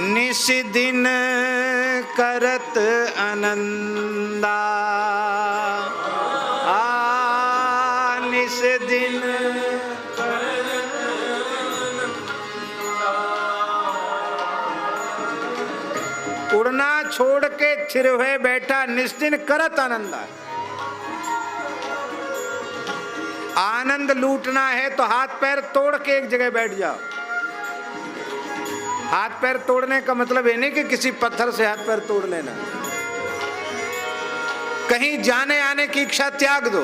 निस दिन करत आनंदा। निस दिन उड़ना छोड़ के थिर हुए बैठा, निस्दिन करत आनंदा। आनंद लूटना है तो हाथ पैर तोड़ के एक जगह बैठ जाओ। हाथ पैर तोड़ने का मतलब ये नहीं कि किसी पत्थर से हाथ पैर तोड़ लेना। कहीं जाने आने की इच्छा त्याग दो।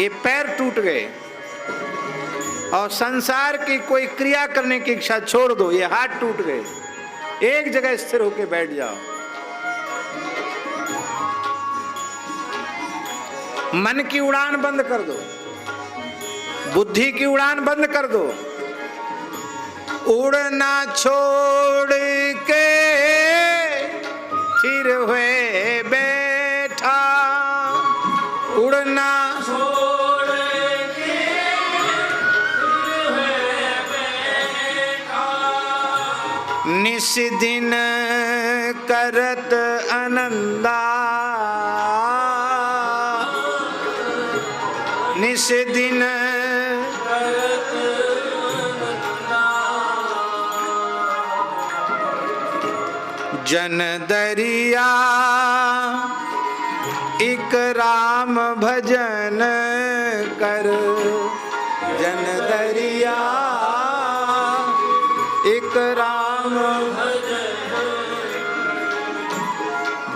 ये पैर टूट गए और संसार की कोई क्रिया करने की इच्छा छोड़ दो। ये हाथ टूट गए एक जगह स्थिर होकर बैठ जाओ। मन की उड़ान बंद कर दो, बुद्धि की उड़ान बंद कर दो। उड़ना छोड़ के फिर हुए बैठा, उड़ना छोड़ के फिर हुए बैठा, निस दिन करत आनंदा, निस दिन जन दरिया इक राम भजन कर, जन दरिया इक राम भजन,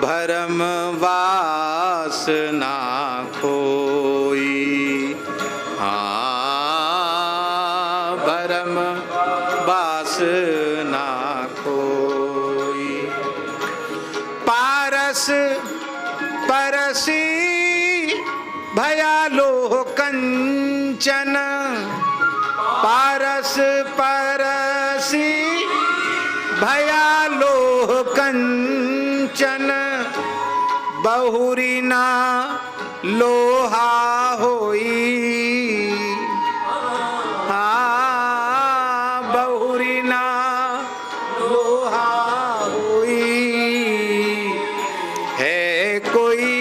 भरम वासना कोई, भरम वासना कोई, पारस परसी भयालो कंचन, पारस परसी भयालो कंचन, बहुरी ना लोहा होई, बहुरी ना लोहा होई, है कोई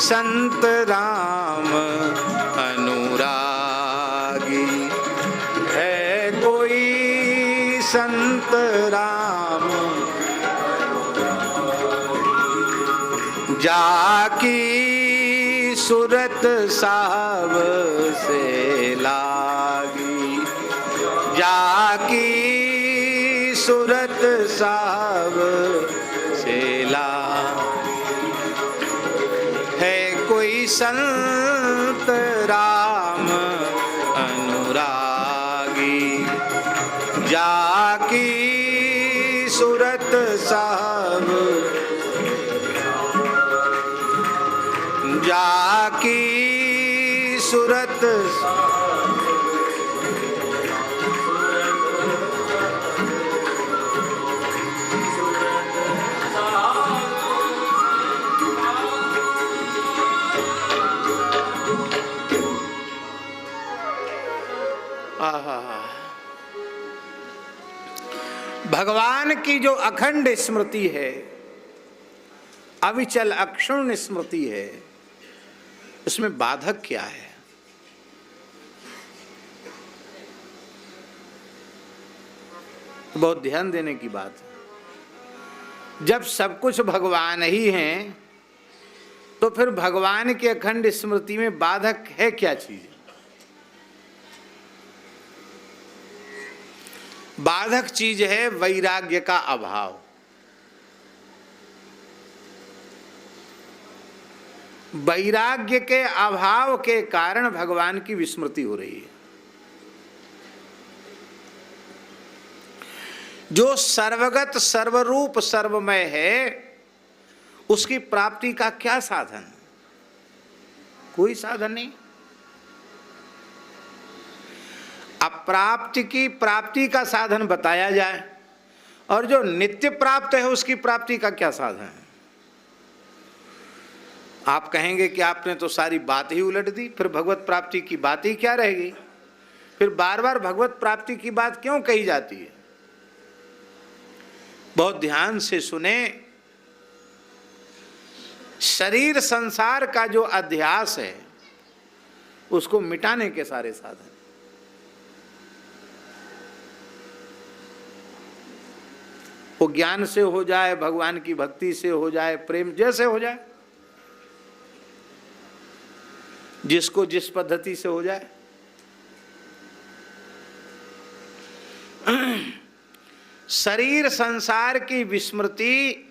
संत राम अनुरागी, है कोई संत राम, जाकी सूरत साहब से लागी, जाकी सूरत साहब से लागी, है कोई संत राम अनुरागी, जाकी सूरत साहब, जाकी सूरत, भगवान की जो अखंड स्मृति है, अविचल अक्षुण्ण स्मृति है, उसमें बाधक क्या है? बहुत ध्यान देने की बात है। जब सब कुछ भगवान ही हैं, तो फिर भगवान की अखंड स्मृति में बाधक है क्या चीज? बाधक चीज है वैराग्य का अभाव। वैराग्य के अभाव के कारण भगवान की विस्मृति हो रही है। जो सर्वगत सर्वरूप सर्वमय है, उसकी प्राप्ति का क्या साधन? कोई साधन नहीं। अप्राप्ति की प्राप्ति का साधन बताया जाए, और जो नित्य प्राप्त है उसकी प्राप्ति का क्या साधन है? आप कहेंगे कि आपने तो सारी बात ही उलट दी, फिर भगवत प्राप्ति की बात ही क्या रहेगी? फिर बार बार भगवत प्राप्ति की बात क्यों कही जाती है? बहुत ध्यान से सुने। शरीर संसार का जो अध्यास है, उसको मिटाने के सारे साधन। वो ज्ञान से हो जाए, भगवान की भक्ति से हो जाए, प्रेम जैसे हो जाए, जिसको जिस पद्धति से हो जाए। शरीर संसार की विस्मृति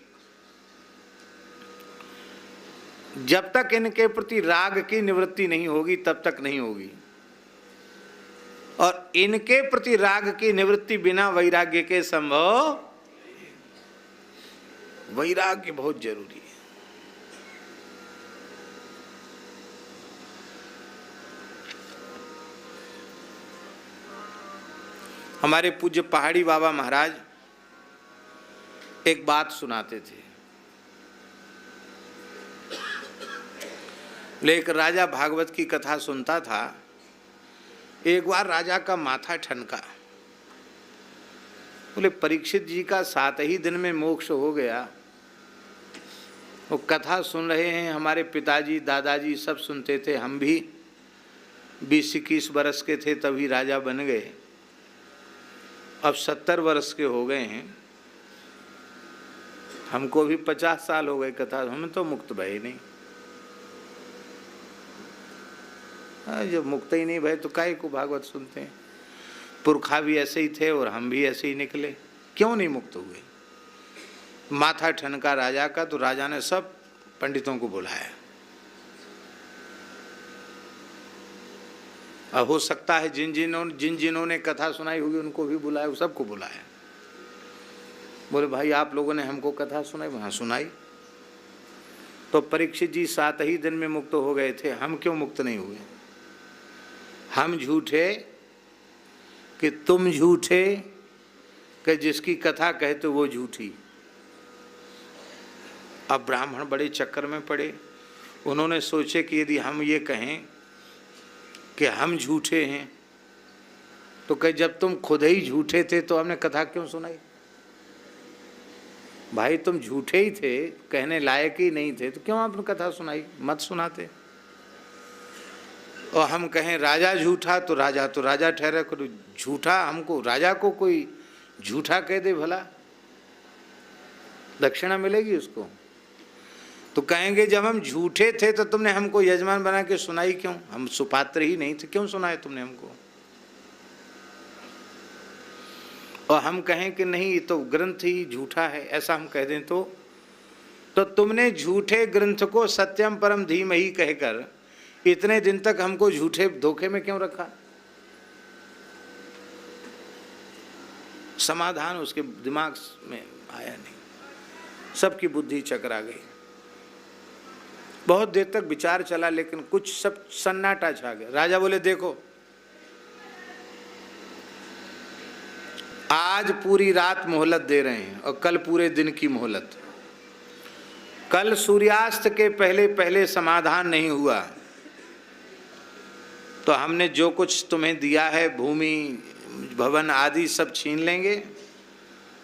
जब तक इनके प्रति राग की निवृत्ति नहीं होगी तब तक नहीं होगी, और इनके प्रति राग की निवृत्ति बिना वैराग्य के संभव। वैराग्य बहुत जरूरी है। हमारे पूज्य पहाड़ी बाबा महाराज एक बात सुनाते थे। एक राजा भागवत की कथा सुनता था। एक बार राजा का माथा ठनका। बोले परीक्षित जी का 7 ही दिन में मोक्ष हो गया। वो कथा सुन रहे हैं, हमारे पिताजी दादाजी सब सुनते थे, हम भी 20-21 वर्ष के थे तभी राजा बन गए। अब 70 वर्ष के हो गए हैं, हमको भी 50 साल हो गए कथा, हम तो मुक्त भय नहीं। जब मुक्त ही नहीं भय तो काहे को भागवत सुनते हैं। पुरखा भी ऐसे ही थे और हम भी ऐसे ही निकले, क्यों नहीं मुक्त हुए। माथा ठनका राजा का तो राजा ने सब पंडितों को बुलाया। अब हो सकता है जिन जिन्हों ने कथा सुनाई होगी उनको भी बुलाया, सबको बुलाया। बोले भाई आप लोगों ने हमको कथा सुनाई? वहाँ सुनाई। तो परीक्षित जी 7 ही दिन में मुक्त हो गए थे, हम क्यों मुक्त नहीं हुए? हम झूठे कि तुम झूठे कि जिसकी कथा कहते वो झूठी? अब ब्राह्मण बड़े चक्कर में पड़े। उन्होंने सोचे कि यदि हम ये कहें कि हम झूठे हैं तो कहे जब तुम खुद ही झूठे थे तो हमने कथा क्यों सुनाई? भाई तुम झूठे ही थे, कहने लायक ही नहीं थे, तो क्यों आपने कथा सुनाई? मत सुनाते। और हम कहें राजा झूठा तो राजा ठहरा करो, झूठा हमको राजा को कोई झूठा कह दे भला, दक्षिणा मिलेगी उसको? तो कहेंगे जब हम झूठे थे तो तुमने हमको यजमान बना के सुनाई क्यों? हम सुपात्र ही नहीं थे, क्यों सुनाए तुमने हमको? और हम कहें कि नहीं ये तो ग्रंथ ही झूठा है, ऐसा हम कह दें तो तुमने झूठे ग्रंथ को सत्यम परम धीमहि कहकर इतने दिन तक हमको झूठे धोखे में क्यों रखा? समाधान उसके दिमाग में आया नहीं, सबकी बुद्धि चकरा गई। बहुत देर तक विचार चला लेकिन कुछ सब सन्नाटा छा गया। राजा बोले देखो आज पूरी रात मोहलत दे रहे हैं और कल पूरे दिन की मोहलत। कल सूर्यास्त के पहले पहले समाधान नहीं हुआ तो हमने जो कुछ तुम्हें दिया है भूमि भवन आदि सब छीन लेंगे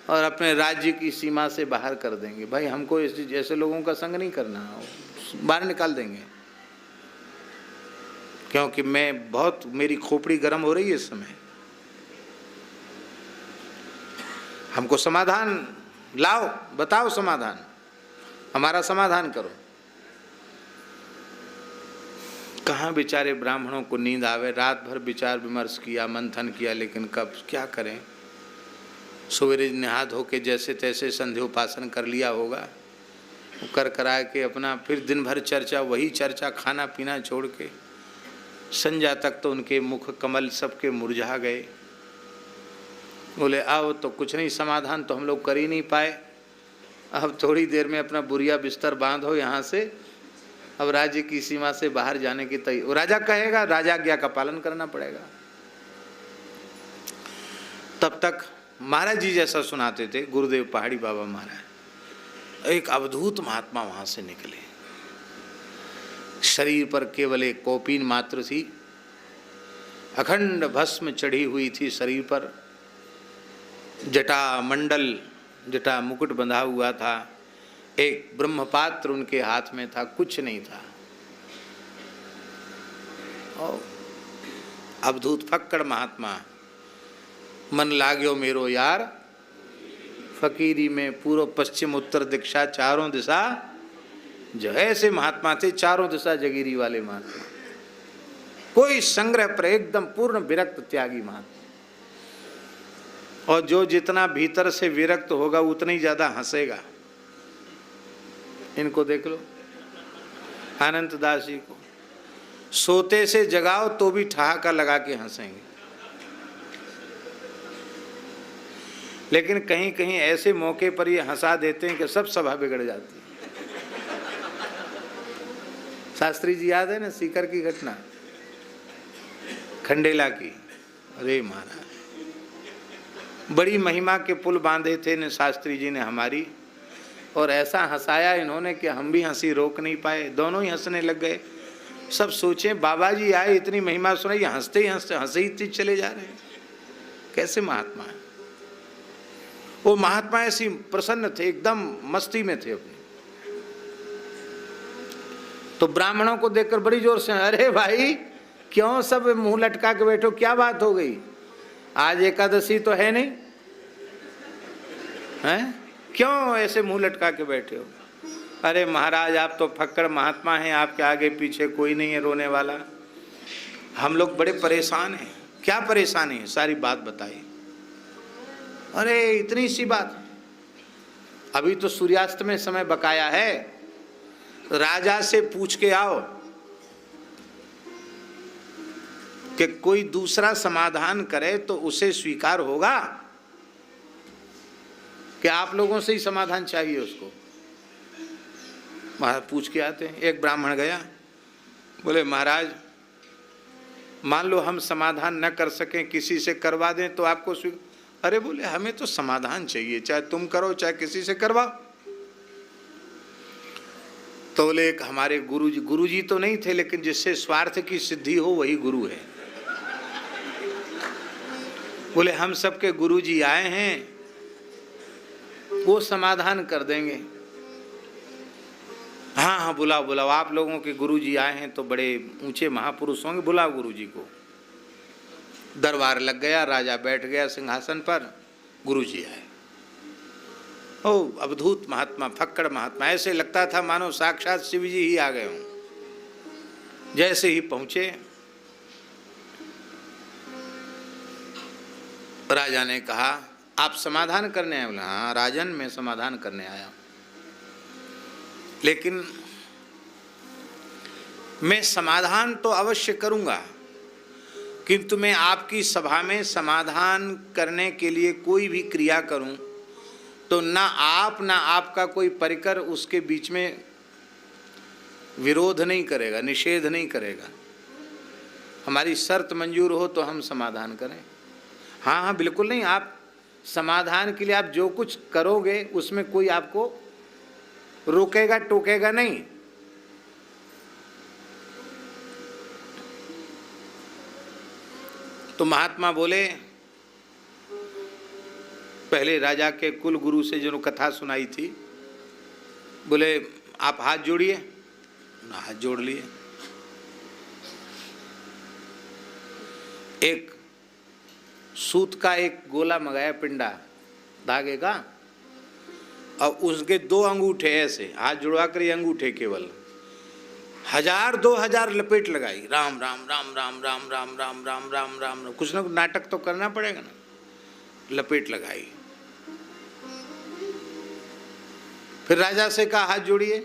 और अपने राज्य की सीमा से बाहर कर देंगे। भाई हमको ऐसे लोगों का संग नहीं करना, बाहर निकाल देंगे। क्योंकि मेरी खोपड़ी गर्म हो रही है इस समय। हमको समाधान लाओ, बताओ समाधान, हमारा समाधान करो। कहाँ बेचारे ब्राह्मणों को नींद आवे, रात भर विचार विमर्श किया, मंथन किया, लेकिन कब क्या करें। सवेरे नहा धो के जैसे तैसे संध्योपासन कर लिया होगा, कर करा के अपना फिर दिन भर चर्चा, वही चर्चा, खाना पीना छोड़ के संध्या तक तो उनके मुख कमल सबके मुरझा गए। बोले आओ तो कुछ नहीं, समाधान तो हम लोग कर ही नहीं पाए। अब थोड़ी देर में अपना बुरिया बिस्तर बांधो यहाँ से, अब राज्य की सीमा से बाहर जाने की तैयारी। राजा कहेगा, राजा आज्ञा का पालन करना पड़ेगा। तब तक महाराज जी जैसा सुनाते थे गुरुदेव पहाड़ी बाबा महाराज, एक अवधूत महात्मा वहां से निकले। शरीर पर केवल एक कौपीन मात्र थी, अखंड भस्म चढ़ी हुई थी शरीर पर, जटा मंडल, जटा मुकुट बंधा हुआ था, एक ब्रह्मपात्र उनके हाथ में था, कुछ नहीं था। और अवधूत फक्कड़ महात्मा, मन लाग्यो मेरो यार फकीरी में, पूर्व पश्चिम उत्तर दिशा चारों दिशा जो ऐसे महात्मा थे, चारों दिशा जगीरी वाले महात्मा, कोई संग्रह पर एकदम पूर्ण विरक्त त्यागी महात्मा। और जो जितना भीतर से विरक्त होगा उतना ही ज्यादा हंसेगा। इनको देख लो, अनंत दास जी को सोते से जगाओ तो भी ठहाका लगा के हंसेंगे। लेकिन कहीं कहीं ऐसे मौके पर ये हंसा देते हैं कि सब सभा बिगड़ जाती है। शास्त्री जी याद है ना सीकर की घटना, खंडेला की। अरे महाराज, बड़ी महिमा के पुल बांधे थे ने शास्त्री जी ने हमारी, और ऐसा हंसाया इन्होंने कि हम भी हंसी रोक नहीं पाए, दोनों ही हंसने लग गए। सब सोचे बाबा जी आए, इतनी महिमा सुनाई, हंसते ही हंसे ही चले जा रहे हैं। कैसे महात्मा है वो। महात्मा ऐसी प्रसन्न थे, एकदम मस्ती में थे अपने। तो ब्राह्मणों को देखकर बड़ी जोर से, अरे भाई क्यों सब मुंह लटका के बैठो, क्या बात हो गई? आज एकादशी तो है नहीं, हैं? क्यों ऐसे मुंह लटका के बैठे हो? अरे महाराज आप तो फक्कड़ महात्मा हैं, आपके आगे पीछे कोई नहीं है रोने वाला। हम लोग बड़े परेशान हैं। क्या परेशानी है? सारी बात बताई। अरे इतनी सी बात, अभी तो सूर्यास्त में समय बकाया है, राजा से पूछ के आओ कि कोई दूसरा समाधान करे तो उसे स्वीकार होगा कि आप लोगों से ही समाधान चाहिए उसको। महाराज पूछ के आते हैं। एक ब्राह्मण गया, बोले महाराज मान लो हम समाधान न कर सकें, किसी से करवा दें तो आपको अरे बोले हमें तो समाधान चाहिए, चाहे तुम करो चाहे किसी से करवाओ। तो बोले एक हमारे गुरुजी तो नहीं थे, लेकिन जिससे स्वार्थ की सिद्धि हो वही गुरु है। बोले हम सबके गुरुजी आए हैं, वो समाधान कर देंगे। हाँ हाँ बुलाओ बुलाओ, आप लोगों के गुरुजी आए हैं तो बड़े ऊंचे महापुरुष होंगे, बुलाओ गुरुजी को। दरबार लग गया, राजा बैठ गया सिंहासन पर, गुरुजी आए। ओ अवधूत महात्मा, फक्कड़ महात्मा, ऐसे लगता था मानो साक्षात शिव जी ही आ गए हों। जैसे ही पहुंचे, राजा ने कहा आप समाधान करने आए? बोला हाँ राजन मैं समाधान करने आया, लेकिन मैं समाधान तो अवश्य करूंगा, किंतु मैं आपकी सभा में समाधान करने के लिए कोई भी क्रिया करूं तो ना आप ना आपका कोई परिकर उसके बीच में विरोध नहीं करेगा, निषेध नहीं करेगा। हमारी शर्त मंजूर हो तो हम समाधान करें। हाँ हाँ बिल्कुल नहीं, आप समाधान के लिए आप जो कुछ करोगे उसमें कोई आपको रोकेगा टोकेगा नहीं। तो महात्मा बोले, पहले राजा के कुल गुरु से जो कथा सुनाई थी, बोले आप हाथ जोड़िए। हाथ जोड़ लिए। एक सूत का एक गोला मंगाया, पिंडा धागे का, और उसके 2 अंगूठे ऐसे हाथ जुड़वा कर, ये अंगूठे केवल 1000-2000 लपेट लगाई, राम राम राम राम राम राम राम राम राम राम। कुछ ना कुछ नाटक तो करना पड़ेगा ना। लपेट लगाई। फिर राजा से कहा हाथ जोड़िए।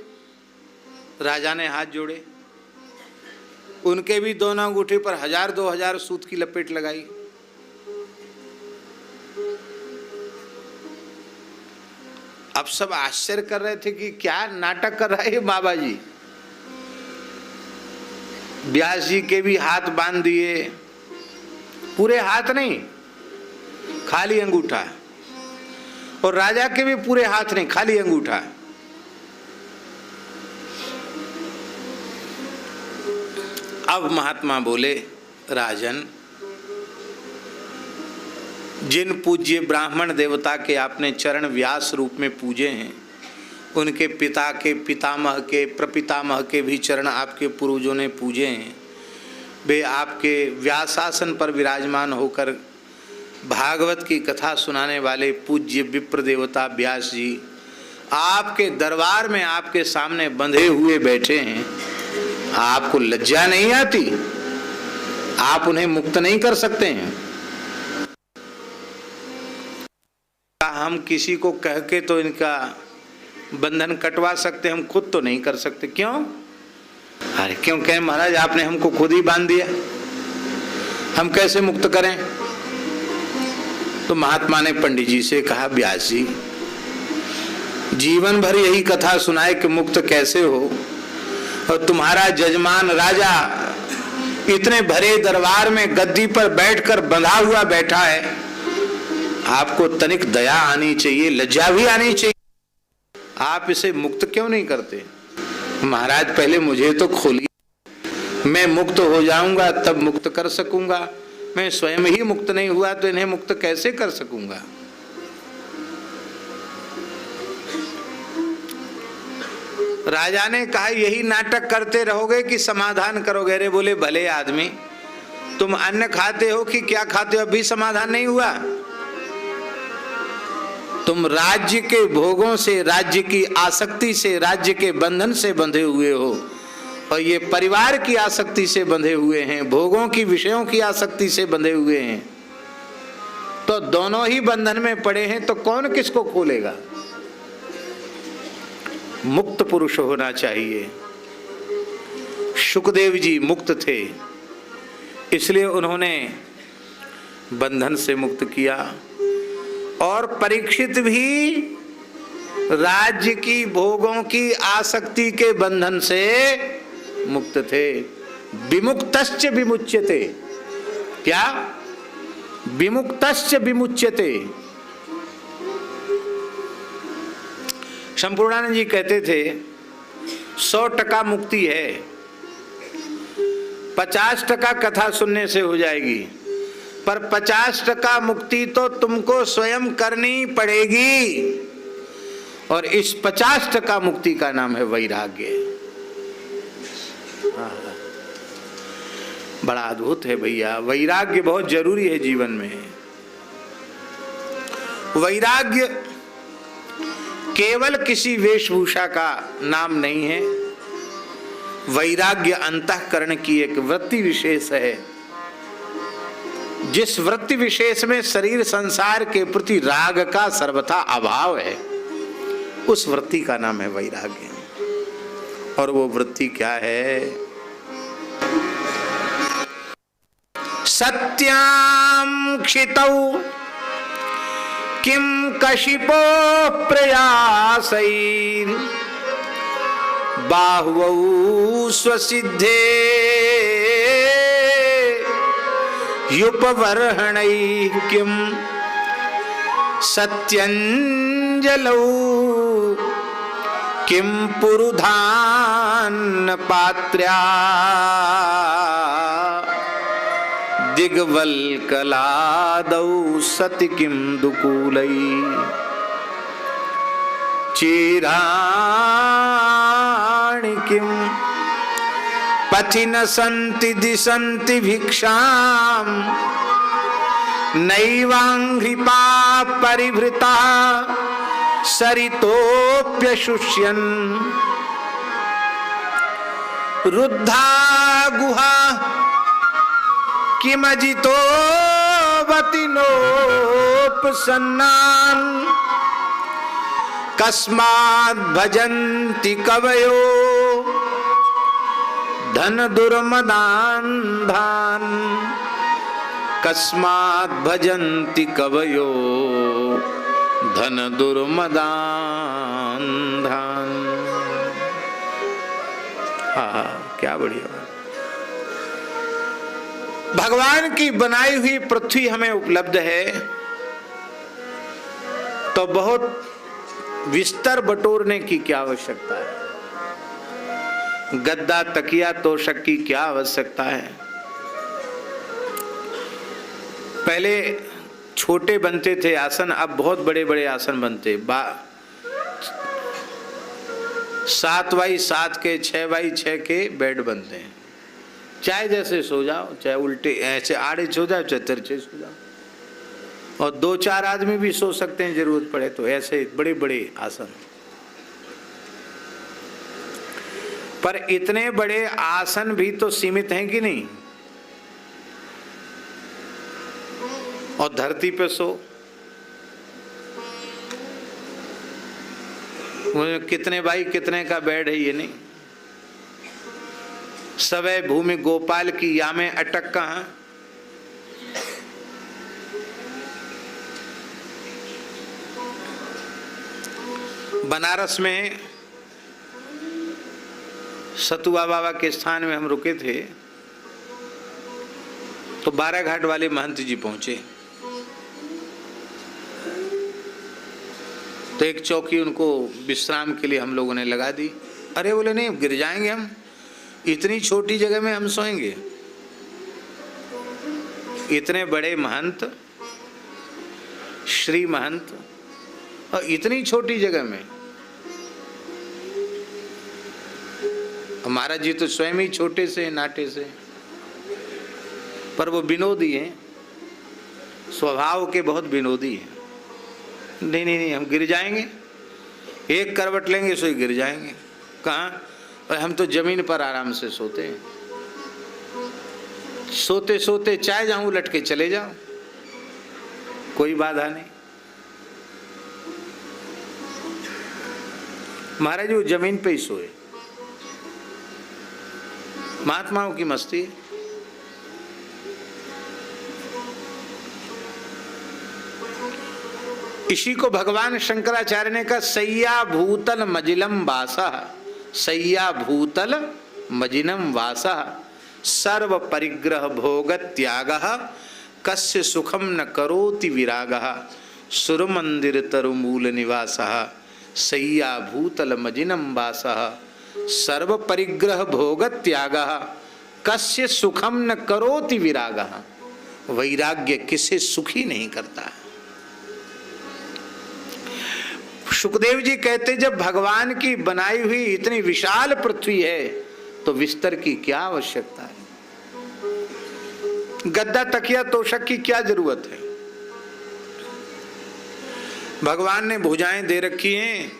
राजा ने हाथ जोड़े, उनके भी दोनों अंगूठे पर 1000-2000 सूत की लपेट लगाई। अब सब आश्चर्य कर रहे थे कि क्या नाटक कर रहा है बाबा जी। व्यास जी के भी हाथ बांध दिए, पूरे हाथ नहीं, खाली अंगूठा, और राजा के भी पूरे हाथ नहीं, खाली अंगूठा। अब महात्मा बोले, राजन जिन पूज्य ब्राह्मण देवता के आपने चरण व्यास रूप में पूजे हैं, उनके पिता के पितामह के प्रपितामह के भी चरण आपके पूर्वजों ने पूजे हैं। वे आपके व्यासासन पर विराजमान होकर भागवत की कथा सुनाने वाले पूज्य विप्र देवता व्यास जी आपके दरबार में आपके सामने बंधे हुए बैठे हैं। आपको लज्जा नहीं आती? आप उन्हें मुक्त नहीं कर सकते हैं? हम किसी को कह के तो इनका बंधन कटवा सकते, हम खुद तो नहीं कर सकते। क्यों? अरे क्यों कहें महाराज, आपने हमको खुद ही बांध दिया, हम कैसे मुक्त करें? तो महात्मा ने पंडित जी से कहा, व्यास जी जीवन भर यही कथा सुनाए कि मुक्त कैसे हो, और तुम्हारा जजमान राजा इतने भरे दरबार में गद्दी पर बैठकर बंधा हुआ बैठा है, आपको तनिक दया आनी चाहिए, लज्जा भी आनी चाहिए, आप इसे मुक्त क्यों नहीं करते? महाराज पहले मुझे तो खोलिए, मैं मुक्त हो जाऊंगा तब मुक्त कर सकूंगा, मैं स्वयं ही मुक्त नहीं हुआ तो इन्हें मुक्त कैसे कर सकूंगा? राजा ने कहा, यही नाटक करते रहोगे कि समाधान करोगे? अरे बोले, भले आदमी, तुम अन्न खाते हो कि क्या खाते हो, अभी समाधान नहीं हुआ। तुम राज्य के भोगों से, राज्य की आसक्ति से, राज्य के बंधन से बंधे हुए हो, और ये परिवार की आसक्ति से बंधे हुए हैं, भोगों की, विषयों की आसक्ति से बंधे हुए हैं। तो दोनों ही बंधन में पड़े हैं, तो कौन किसको खोलेगा? मुक्त पुरुष होना चाहिए। शुकदेव जी मुक्त थे, इसलिए उन्होंने बंधन से मुक्त किया, और परीक्षित भी राज्य की, भोगों की आसक्ति के बंधन से मुक्त थे। विमुक्तश्च विमुच्यते, क्या? विमुक्तश्च विमुच्यते। संपूर्णानंद जी कहते थे 100% मुक्ति है, 50% कथा सुनने से हो जाएगी, पर 50% मुक्ति तो तुमको स्वयं करनी पड़ेगी, और इस 50% मुक्ति का नाम है वैराग्य। बड़ा अद्भुत है भैया, वैराग्य बहुत जरूरी है जीवन में। वैराग्य केवल किसी वेशभूषा का नाम नहीं है, वैराग्य अंतःकरण की एक वृत्ति विशेष है, जिस वृत्ति विशेष में शरीर संसार के प्रति राग का सर्वथा अभाव है, उस वृत्ति का नाम है वैराग्य। और वो वृत्ति क्या है? सत्यां क्षितौ किम कशिपो प्रयासैर् बाहुवौ स्वसिद्धे युपवर्हणैः किम सत्यंजलौ किम पुरुधान पात्र्या दिग्वल्कलादौ सति किम दुकूलै चिराणि किम पथि न सन्ति दिशन्ति भिक्षां नैवाङ्घ्रिपा परिभृता सरितोऽप्यशुष्यन् रुद्धा गुहा किमजितो वतिनोपसन्नान् कस्माद् भजन्ति कवयो धन दुर्मदान्धान् कस्माद् भजन्ति कवयो धन दुर्मदान्धान्। हाँ, क्या बढ़िया। भगवान की बनाई हुई पृथ्वी हमें उपलब्ध है, तो बहुत विस्तर बटोरने की क्या आवश्यकता है? गद्दा तकिया तोशक की क्या आवश्यकता है? पहले छोटे बनते थे आसन, अब बहुत बड़े बड़े आसन बनते। 7x7 के, 6x6 के बेड बनते हैं। चाहे जैसे सो जाओ, चाहे उल्टे ऐसे आड़े सो जाओ, चाहे तिरछे सो जाओ, और 2-4 आदमी भी सो सकते हैं जरूरत पड़े तो, ऐसे बड़े बड़े आसन। पर इतने बड़े आसन भी तो सीमित हैं कि नहीं? और धरती पे सो, कितने बाई कितने का बेड है ये नहीं। सवै भूमि गोपाल की यामें अटक कहाँ। बनारस में सतुआ बाबा के स्थान में हम रुके थे, तो 12 घाट वाले महंत जी पहुंचे। तो एक चौकी उनको विश्राम के लिए हम लोगों ने लगा दी। अरे बोले नहीं, गिर जाएंगे हम, इतनी छोटी जगह में हम सोएंगे। इतने बड़े महंत, श्री महंत, और इतनी छोटी जगह में। महाराज जी तो स्वयं ही छोटे से, नाटे से, पर वो विनोदी हैं, स्वभाव के बहुत विनोदी हैं। नहीं नहीं नहीं, हम गिर जाएंगे, एक करवट लेंगे सो ही गिर जाएंगे। कहाँ? और हम तो जमीन पर आराम से सोते हैं। सोते सोते चाहे जाऊं उलट के चले जाओ, कोई बाधा नहीं। महाराज वो जमीन पे ही सोए। महात्माओं की मस्ती। इसी को भगवान शंकराचार्य ने कहा सय्या भूतल मजिलम वासा, सय्या भूतल मजिनम वासा, सर्व परिग्रह भोग त्याग, कस्य सुखम न करोति विराग, सुर मंदिर तरुमूल निवास, सय्या भूतल मजिनम वासा, सर्व परिग्रह भोग त्याग, कस्य सुखम न करोति विराग। वैराग्य किसे सुखी नहीं करता। सुखदेव जी कहते जब भगवान की बनाई हुई इतनी विशाल पृथ्वी है तो बिस्तर की क्या आवश्यकता है, गद्दा तकिया तोशक की क्या जरूरत है। भगवान ने भुजाएं दे रखी हैं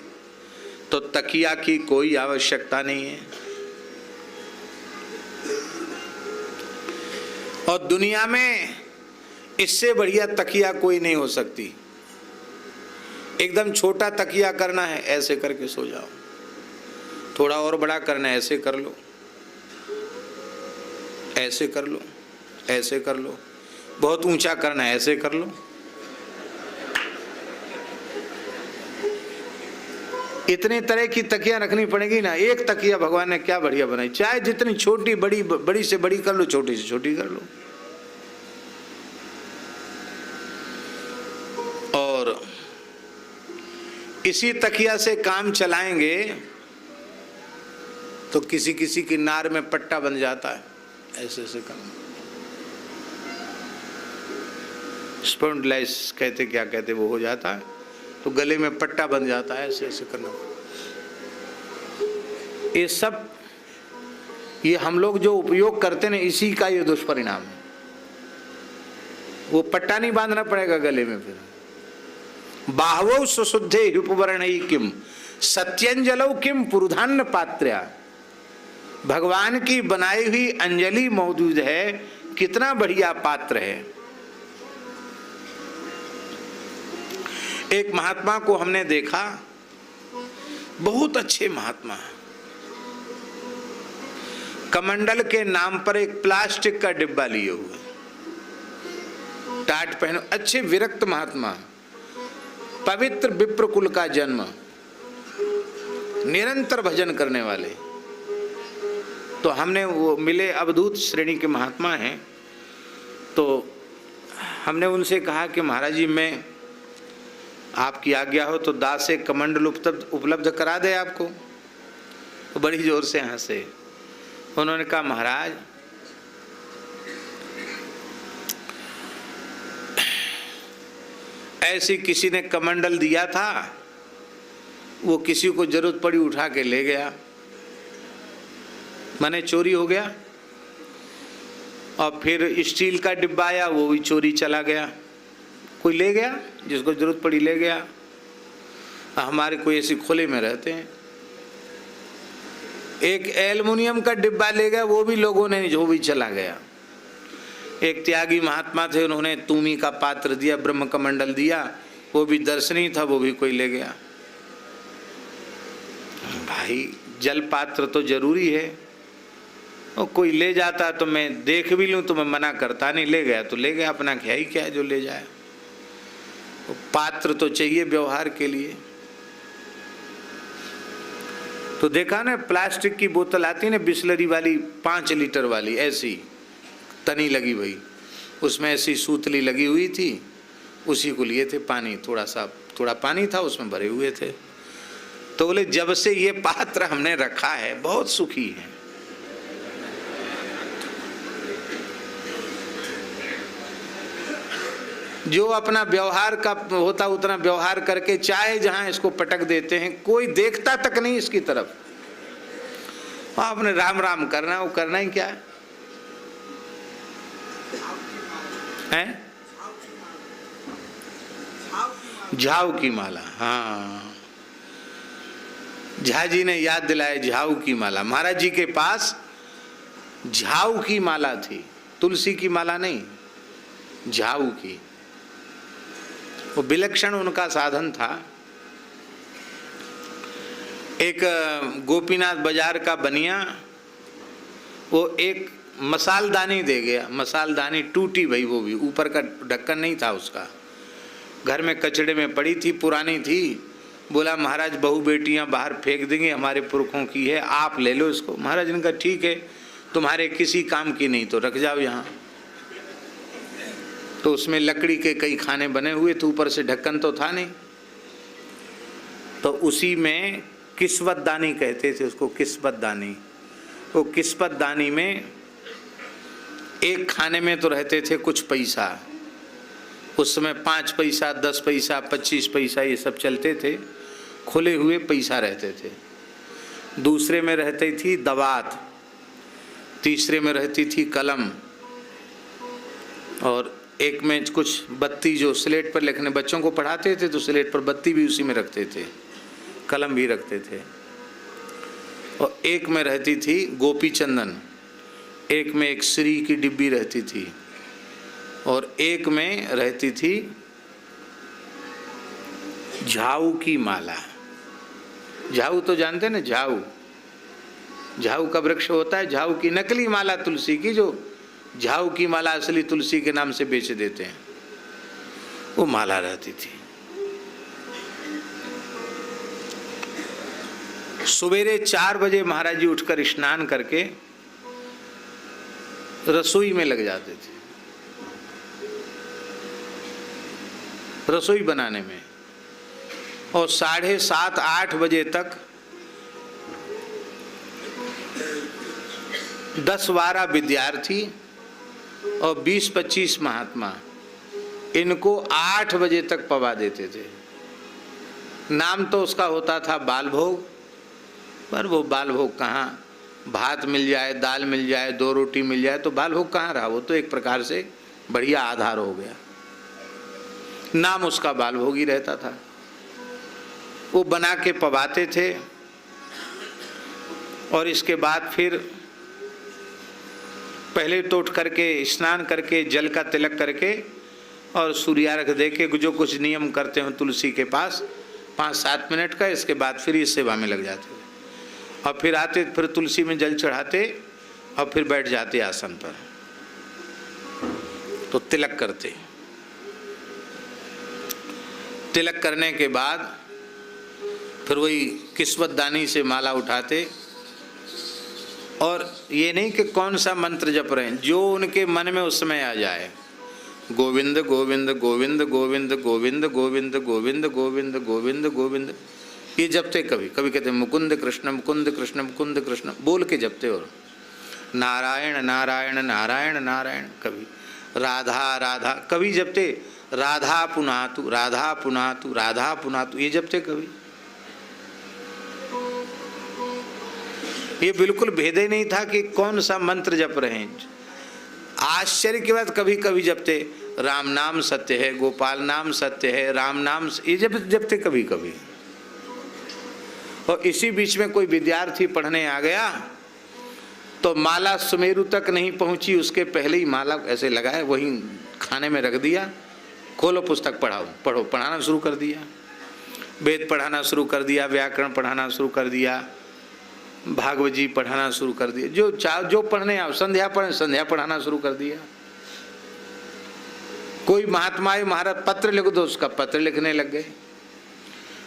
तो तकिया की कोई आवश्यकता नहीं है। और दुनिया में इससे बढ़िया तकिया कोई नहीं हो सकती। एकदम छोटा तकिया करना है, ऐसे करके सो जाओ। थोड़ा और बड़ा करना है, ऐसे कर लो, ऐसे कर लो, ऐसे कर लो। बहुत ऊंचा करना है, ऐसे कर लो। इतने तरह की तकिया रखनी पड़ेगी ना। एक तकिया भगवान ने क्या बढ़िया बनाई। चाहे जितनी छोटी, बड़ी बड़ी से बड़ी कर लो, छोटी से छोटी कर लो। और इसी तकिया से काम चलाएंगे तो किसी किसी की नार में पट्टा बन जाता है, ऐसे ऐसे करना। स्पॉन्डिलाइटिस कहते, क्या कहते, वो हो जाता है तो गले में पट्टा बन जाता है, ऐसे ऐसे करना। ये सब ये हम लोग जो उपयोग करते हैं इसी का ये दुष्परिणाम है। वो पट्टा नहीं बांधना पड़ेगा गले में। फिर बाहवो सुशुद्धे उपवर्णई किम सत्यंजलौ किम पुरुधान्न पात्र्या। भगवान की बनाई हुई अंजलि मौजूद है, कितना बढ़िया पात्र है। एक महात्मा को हमने देखा, बहुत अच्छे महात्मा, कमंडल के नाम पर एक प्लास्टिक का डिब्बा लिए हुए, टाट पहनो, अच्छे विरक्त महात्मा, पवित्र विप्र कुल का जन्म, निरंतर भजन करने वाले। तो हमने वो मिले, अवधूत श्रेणी के महात्मा हैं। तो हमने उनसे कहा कि महाराज जी, मैं आपकी आज्ञा हो तो दास से कमंडल उपलब्ध करा दे आपको। तो बड़ी जोर से हंसे। उन्होंने कहा महाराज, ऐसी किसी ने कमंडल दिया था, वो किसी को जरूरत पड़ी उठा के ले गया, माने चोरी हो गया। और फिर स्टील का डिब्बा आया, वो भी चोरी चला गया। कोई ले गया, जिसको जरूरत पड़ी ले गया। हमारे कोई ऐसी खुले में रहते हैं। एक एल्युमिनियम का डिब्बा ले गया, वो भी लोगों ने, जो भी चला गया। एक त्यागी महात्मा थे, उन्होंने तूमी का पात्र दिया, ब्रह्म कमंडल दिया, वो भी दर्शनीय था, वो भी कोई ले गया। भाई जल पात्र तो जरूरी है, और कोई ले जाता तो मैं देख भी लूं तो मैं मना करता नहीं। ले गया तो ले गया, अपना क्या ही क्या है जो ले जाए। पात्र तो चाहिए व्यवहार के लिए। तो देखा ना, प्लास्टिक की बोतल आती ना बिस्लरी वाली 5 लीटर वाली, ऐसी तनी लगी हुई, उसमें ऐसी सूतली लगी हुई थी, उसी को लिए थे पानी, थोड़ा पानी था उसमें भरे हुए थे। तो बोले जब से ये पात्र हमने रखा है बहुत सुखी है। जो अपना व्यवहार का होता उतना व्यवहार करके चाहे जहां इसको पटक देते हैं, कोई देखता तक नहीं इसकी तरफ। आपने राम राम करना, वो करना ही क्या है? झाऊ की माला। हाँ, झा जी ने याद दिलाया, झाऊ की माला। महाराज जी के पास झाऊ की माला थी, तुलसी की माला नहीं, झाऊ की। वो विलक्षण उनका साधन था। एक गोपीनाथ बाजार का बनिया, वो एक मसालदानी दे गया। मसालदानी टूटी भाई, वो भी ऊपर का ढक्कन नहीं था उसका, घर में कचड़े में पड़ी थी, पुरानी थी। बोला महाराज बहू बेटियां बाहर फेंक देंगे, हमारे पुरखों की है, आप ले लो इसको। महाराज ने कहा ठीक है, तुम्हारे किसी काम की नहीं तो रख जाओ यहाँ। तो उसमें लकड़ी के कई खाने बने हुए थे, ऊपर से ढक्कन तो था नहीं। तो उसी में किस्वत दानी कहते थे उसको, किस्वत दानी। वो किस्वत दानी में एक खाने में तो रहते थे कुछ पैसा। उस समय 5 पैसा, 10 पैसा, 25 पैसा ये सब चलते थे, खुले हुए पैसा रहते थे। दूसरे में रहती थी दवात, तीसरे में रहती थी कलम, और एक में कुछ बत्ती, जो स्लेट पर लिखने बच्चों को पढ़ाते थे तो स्लेट पर बत्ती भी उसी में रखते थे, कलम भी रखते थे। और एक में रहती थी गोपी चंदन, एक में एक श्री की डिब्बी रहती थी, और एक में रहती थी झाऊ की माला। झाऊ तो जानते ना, झाऊ, झाऊ का वृक्ष होता है, झाऊ की नकली माला तुलसी की, जो झाऊ की माला असली तुलसी के नाम से बेच देते हैं, वो माला रहती थी। सवेरे 4 बजे महाराज जी उठकर स्नान करके रसोई में लग जाते थे, रसोई बनाने में, और 7:30-8 बजे तक 10-12 विद्यार्थी और 20-25 महात्मा इनको 8 बजे तक पवा देते थे। नाम तो उसका होता था बाल भोग, पर वो बाल भोग कहाँ, भात मिल जाए, दाल मिल जाए, 2 रोटी मिल जाए तो बाल भोग कहाँ रहा। वो तो एक प्रकार से बढ़िया आधार हो गया, नाम उसका बाल भोग ही रहता था। वो बना के पवाते थे, और इसके बाद फिर पहले तो उठ करके स्नान करके जल का तिलक करके और सूर्यार्घ दे के जो कुछ नियम करते हो तुलसी के पास 5-7 मिनट का, इसके बाद फिर इस सेवा में लग जाते थे। और फिर आते, फिर तुलसी में जल चढ़ाते और फिर बैठ जाते आसन पर, तो तिलक करते। तिलक करने के बाद फिर वही किस्वत दानी से माला उठाते, और ये नहीं कि कौन सा मंत्र जप रहे हैं, जो उनके मन में उस समय आ जाए। गोविंद गोविंद गोविंद गोविंद गोविंद गोविंद गोविंद गोविंद गोविंद गोविंद, ये जपते। कभी कभी कहते मुकुंद कृष्ण मुकुंद कृष्ण मुकुंद कृष्ण बोल के जपते, और नारायण नारायण नारायण नारायण, कभी राधा राधा, कभी जपते राधा पुनातु राधा पुनातु राधा पुनातु, ये जपते कभी। ये बिल्कुल भेद ही नहीं था कि कौन सा मंत्र जप रहे हैं। आश्चर्य की बात, कभी कभी जपते राम नाम सत्य है, गोपाल नाम सत्य है, राम नाम, ये जपते कभी कभी। और इसी बीच में कोई विद्यार्थी पढ़ने आ गया तो माला सुमेरु तक नहीं पहुंची, उसके पहले ही माला ऐसे लगाए, वहीं खाने में रख दिया, खोलो पुस्तक पढ़ाओ, पढ़ो, पढ़ाना शुरू कर दिया। वेद पढ़ाना शुरू कर दिया, व्याकरण पढ़ाना शुरू कर दिया, भागवत जी पढ़ाना शुरू कर दिया, जो पढ़ने आओ, संध्या पढ़ाना शुरू कर दिया। कोई महात्मा महाराज पत्र लिख दो, उसका पत्र लिखने लग गए।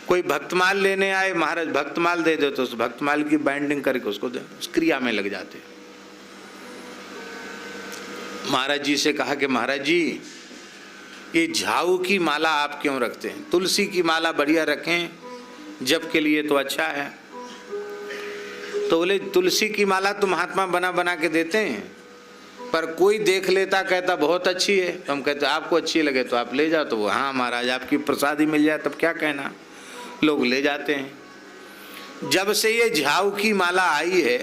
कोई भक्तमाल लेने आए, महाराज भक्तमाल दे दो, तो उस भक्तमाल की बाइंडिंग करके उसको उस क्रिया में लग जाते। महाराज जी से कहा कि महाराज जी ये झाऊ की माला आप क्यों रखते हैं? तुलसी की माला बढ़िया रखें, जप के लिए तो अच्छा है। तो बोले तुलसी की माला तो महात्मा बना बना के देते हैं, पर कोई देख लेता कहता बहुत अच्छी है, तो हम कहते आपको अच्छी लगे तो आप ले जाओ। तो वो हाँ महाराज आपकी प्रसादी मिल जाए तब क्या कहना, लोग ले जाते हैं। जब से ये झाऊ की माला आई है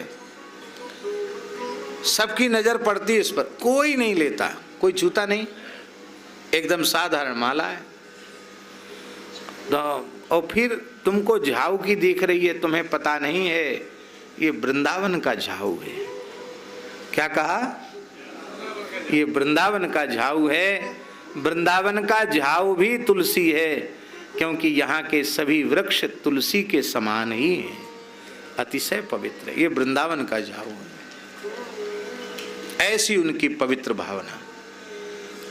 सबकी नजर पड़ती है इस पर, कोई नहीं लेता, कोई छूता नहीं, एकदम साधारण माला है। तो और फिर तुमको झाऊ की दिख रही है, तुम्हें पता नहीं है ये वृंदावन का झाऊ है। क्या कहा? ये वृंदावन का झाऊ है। वृंदावन का झाऊ भी तुलसी है, क्योंकि यहाँ के सभी वृक्ष तुलसी के समान ही हैं, अतिशय पवित्र है। ये वृंदावन का झाऊ है। ऐसी उनकी पवित्र भावना।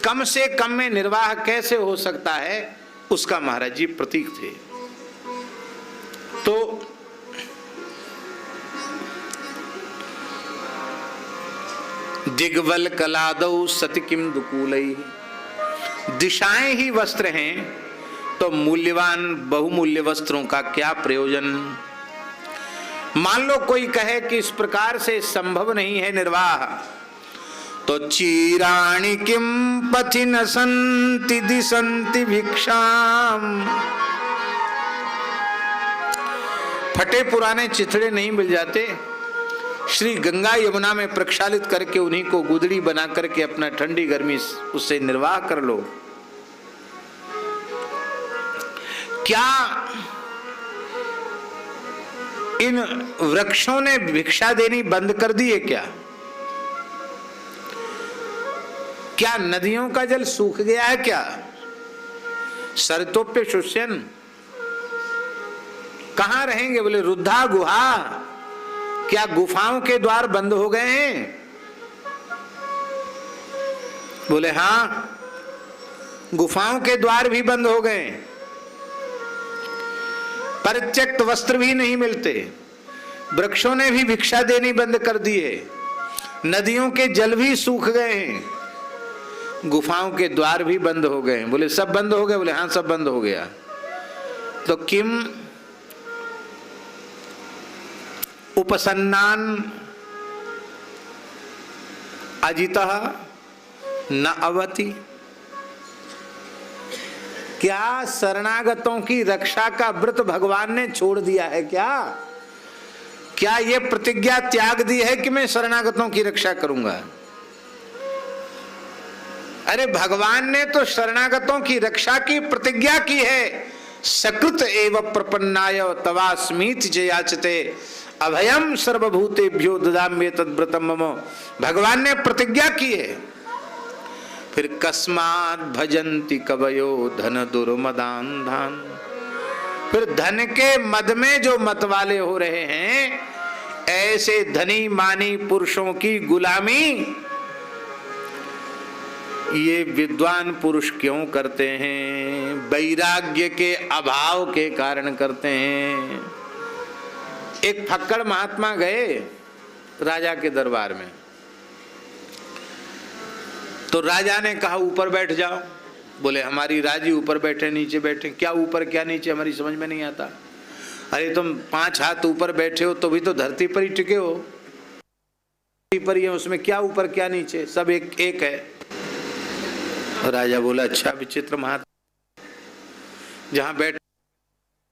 कम से कम में निर्वाह कैसे हो सकता है, उसका महाराज जी प्रतीक थे। तो दिग्वल कलादौ सति किम दुकूलई, दिशाएं ही वस्त्र हैं तो मूल्यवान बहुमूल्य वस्त्रों का क्या प्रयोजन। मान लो कोई कहे कि इस प्रकार से संभव नहीं है निर्वाह, तो चीराणि किम पथि न संति दिशन्ति भिक्षाम, फटे पुराने चिथड़े नहीं मिल जाते, श्री गंगा यमुना में प्रक्षालित करके उन्हीं को गुदड़ी बना करके अपना ठंडी गर्मी उससे निर्वाह कर लो। क्या इन वृक्षों ने भिक्षा देनी बंद कर दी है क्या? क्या नदियों का जल सूख गया है क्या? सरतोप्य शुष्यन कहां रहेंगे? बोले रुद्धा गुहा, क्या गुफाओं के द्वार बंद हो गए हैं? बोले हां, गुफाओं के द्वार भी बंद हो गए, परित्यक्त वस्त्र भी नहीं मिलते, वृक्षों ने भी भिक्षा देनी बंद कर दी है, नदियों के जल भी सूख गए हैं, गुफाओं के द्वार भी बंद हो गए। बोले सब बंद हो गए? बोले हाँ सब बंद हो गया। तो किम उपसन्नान अजितः न अवति, क्या शरणागतों की रक्षा का व्रत भगवान ने छोड़ दिया है क्या? क्या ये प्रतिज्ञा त्याग दी है कि मैं शरणागतों की रक्षा करूंगा? अरे भगवान ने तो शरणागतों की रक्षा की प्रतिज्ञा की है। सकृत एव प्रपन्नाय तवास्मीति च याचते अभयम सर्वभूतेभ्यो ददाम्ये तद्व्रतम मम, भगवान ने प्रतिज्ञा की है। फिर कस्मात् भजन्ति कवयो धन दुर्मदान्धान, फिर धन के मद में जो मत वाले हो रहे हैं, ऐसे धनी मानी पुरुषों की गुलामी ये विद्वान पुरुष क्यों करते हैं? वैराग्य के अभाव के कारण करते हैं। एक फक्कड़ महात्मा गए राजा के दरबार में, तो राजा ने कहा ऊपर बैठ जाओ। बोले हमारी राजी ऊपर बैठे नीचे बैठे, क्या ऊपर क्या नीचे हमारी समझ में नहीं आता। अरे तुम 5 हाथ ऊपर बैठे हो तो भी तो धरती पर ही टिके हो, धरती पर ही है, उसमें क्या ऊपर क्या नीचे, सब एक एक है। राजा बोला अच्छा विचित्र महात्मा, जहां बैठ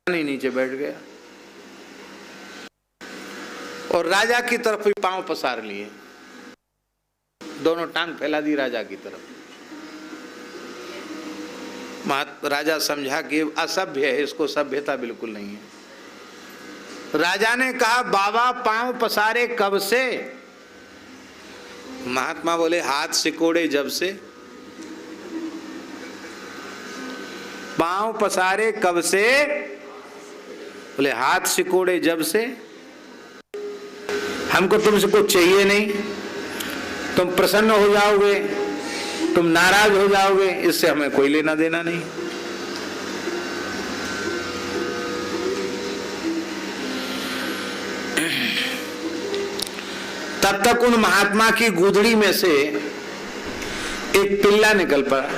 नहीं नीचे बैठ गया। और राजा की तरफ ही पांव पसार लिए, दोनों टांग फैला दी राजा की तरफ। राजा समझा कि असभ्य है, इसको सभ्यता बिल्कुल नहीं है। राजा ने कहा बाबा पांव पसारे कब से? महात्मा बोले हाथ सिकोड़े जब से। पांव पसारे कब से? बोले हाथ सिकोड़े जब से। हमको तुमसे कुछ चाहिए नहीं, तुम प्रसन्न हो जाओगे, तुम नाराज हो जाओगे, इससे हमें कोई लेना देना नहीं। तब तक उन महात्मा की गुदड़ी में से एक पिल्ला निकल पड़ा।